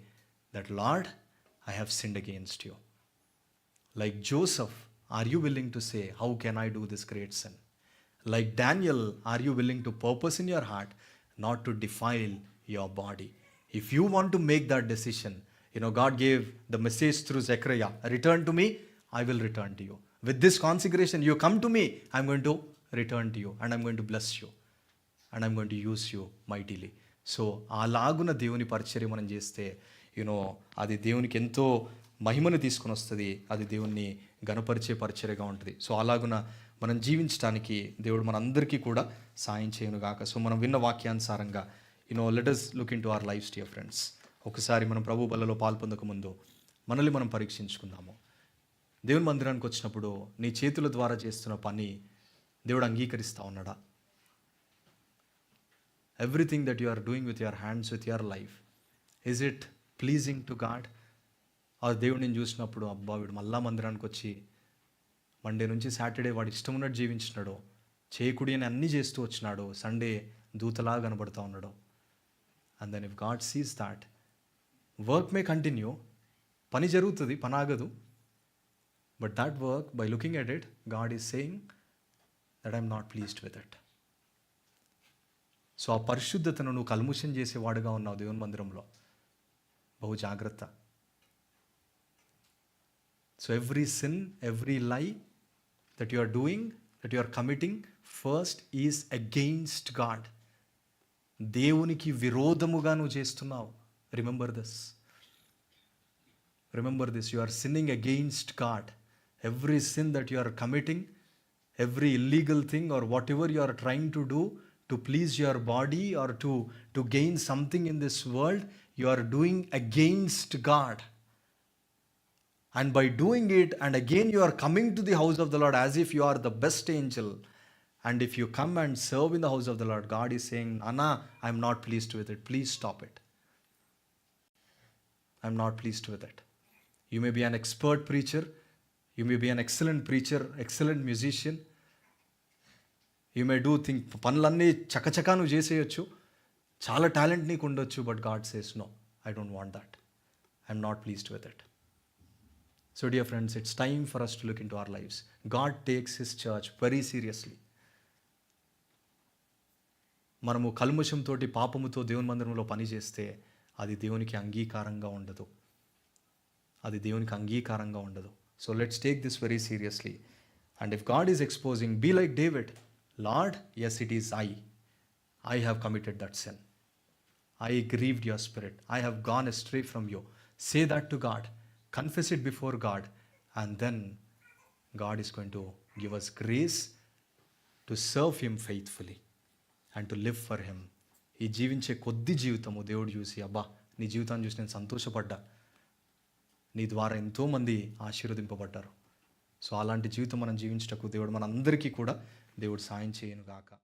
that, Lord, I have sinned against you? Like Joseph, are you willing to say, how can I do this great sin? Like Daniel, are you willing to purpose in your heart not to defile your body? If you want to make that decision, God gave the message through Zechariah, return to me, I will return to you. With this consecration, you come to me, I'm going to return to you and I'm going to bless you and I'm going to use you mightily. So అలాగున దేవుని పరిచర్య మనం చేస్తే అది దేవునికి ఎంతో మహిమను తీసుకుని వస్తుంది, అది దేవుణ్ణి గణపరిచే పరిచర్యగా ఉంటుంది. సో అలాగున మనం జీవించడానికి దేవుడు మనందరికీ కూడా సాయం చేయను గాక. సో మనం విన్న వాక్యానుసారంగా let us look into our lives dear friends. ఒకసారి మనం ప్రభు బలలో పాల్పొందక ముందు మనల్ని మనం పరీక్షించుకుందాము. దేవుని మందిరానికి వచ్చినప్పుడు నీ చేతుల ద్వారా చేస్తున్న పని దేవుడు అంగీకరిస్తూ ఉన్నాడా? Everything that you are doing with your hands, with your life, is it pleasing to God? ఆ దేవుడిని చూసినప్పుడు అబ్బా వీడు మళ్ళా మందిరానికి వచ్చి మండే నుంచి సాటర్డే వాడు ఇష్టం ఉన్నట్టు జీవించినాడు, చేయకుడి అని అన్నీ చేస్తూ వచ్చినాడు, సండే దూతలా కనబడుతూ ఉన్నాడు. And then if God sees that, work may continue, పని జరుగుతుంది, పని ఆగదు. But that work, by looking at it, God is saying that I'm not pleased with it. So ఆ పరిశుద్ధతను నువ్వు కల్ముషం చేసేవాడుగా ఉన్నావు దేవుని మందిరంలో, బహు జాగ్రత్త. So every sin, every lie that you are doing, that you are committing, first is against God. దేవునికి విరోధముగా నువ్వు చేస్తున్నావు. Remember this. You are sinning against God. Every sin that you are committing, every illegal thing or whatever you are trying to do to please your body or to gain something in this world, you are doing against God. And by doing it, and again you are coming to the house of the Lord as if you are the best angel. And if you come and serve in the house of the Lord, God is saying, Anna, I am not pleased with it. Please stop it. I am not pleased with it. You may be an expert preacher. You may be an excellent preacher, excellent musician. You may do things, పనులన్నీ చకచకా నువ్వు చేసేయచ్చు, చాలా talent నీకు ఉండొచ్చు. But God says no, I don't want that. I am not pleased with it. So dear friends, it's time for us to look into our lives. God takes his church very seriously. మనము కల్ముషంతో పాపముతో దేవుని మందిరంలో పని చేస్తే అది దేవునికి అంగీకారంగా ఉండదు, అది దేవునికి అంగీకారంగా ఉండదు. So let's take this very seriously. And if God is exposing, be like David. Lord, yes, it is I have committed that sin. I grieved your spirit. I have gone astray from you. Say that to God. Confess it before God, and then God is going to give us grace to serve him faithfully. And to live for him. ఈ జీవించే కొద్ది జీవితము దేవుడు చూసి, అబ్బా నీ జీవితాన్ని చూసి నేను సంతోషపడ్డా, నీ ద్వారా ఎంతోమంది ఆశీర్వదింపబడ్డారు. సో అలాంటి జీవితం మనం జీవించటకు దేవుడు మనందరికీ కూడా దేవుడు సాయం చేయను గాక.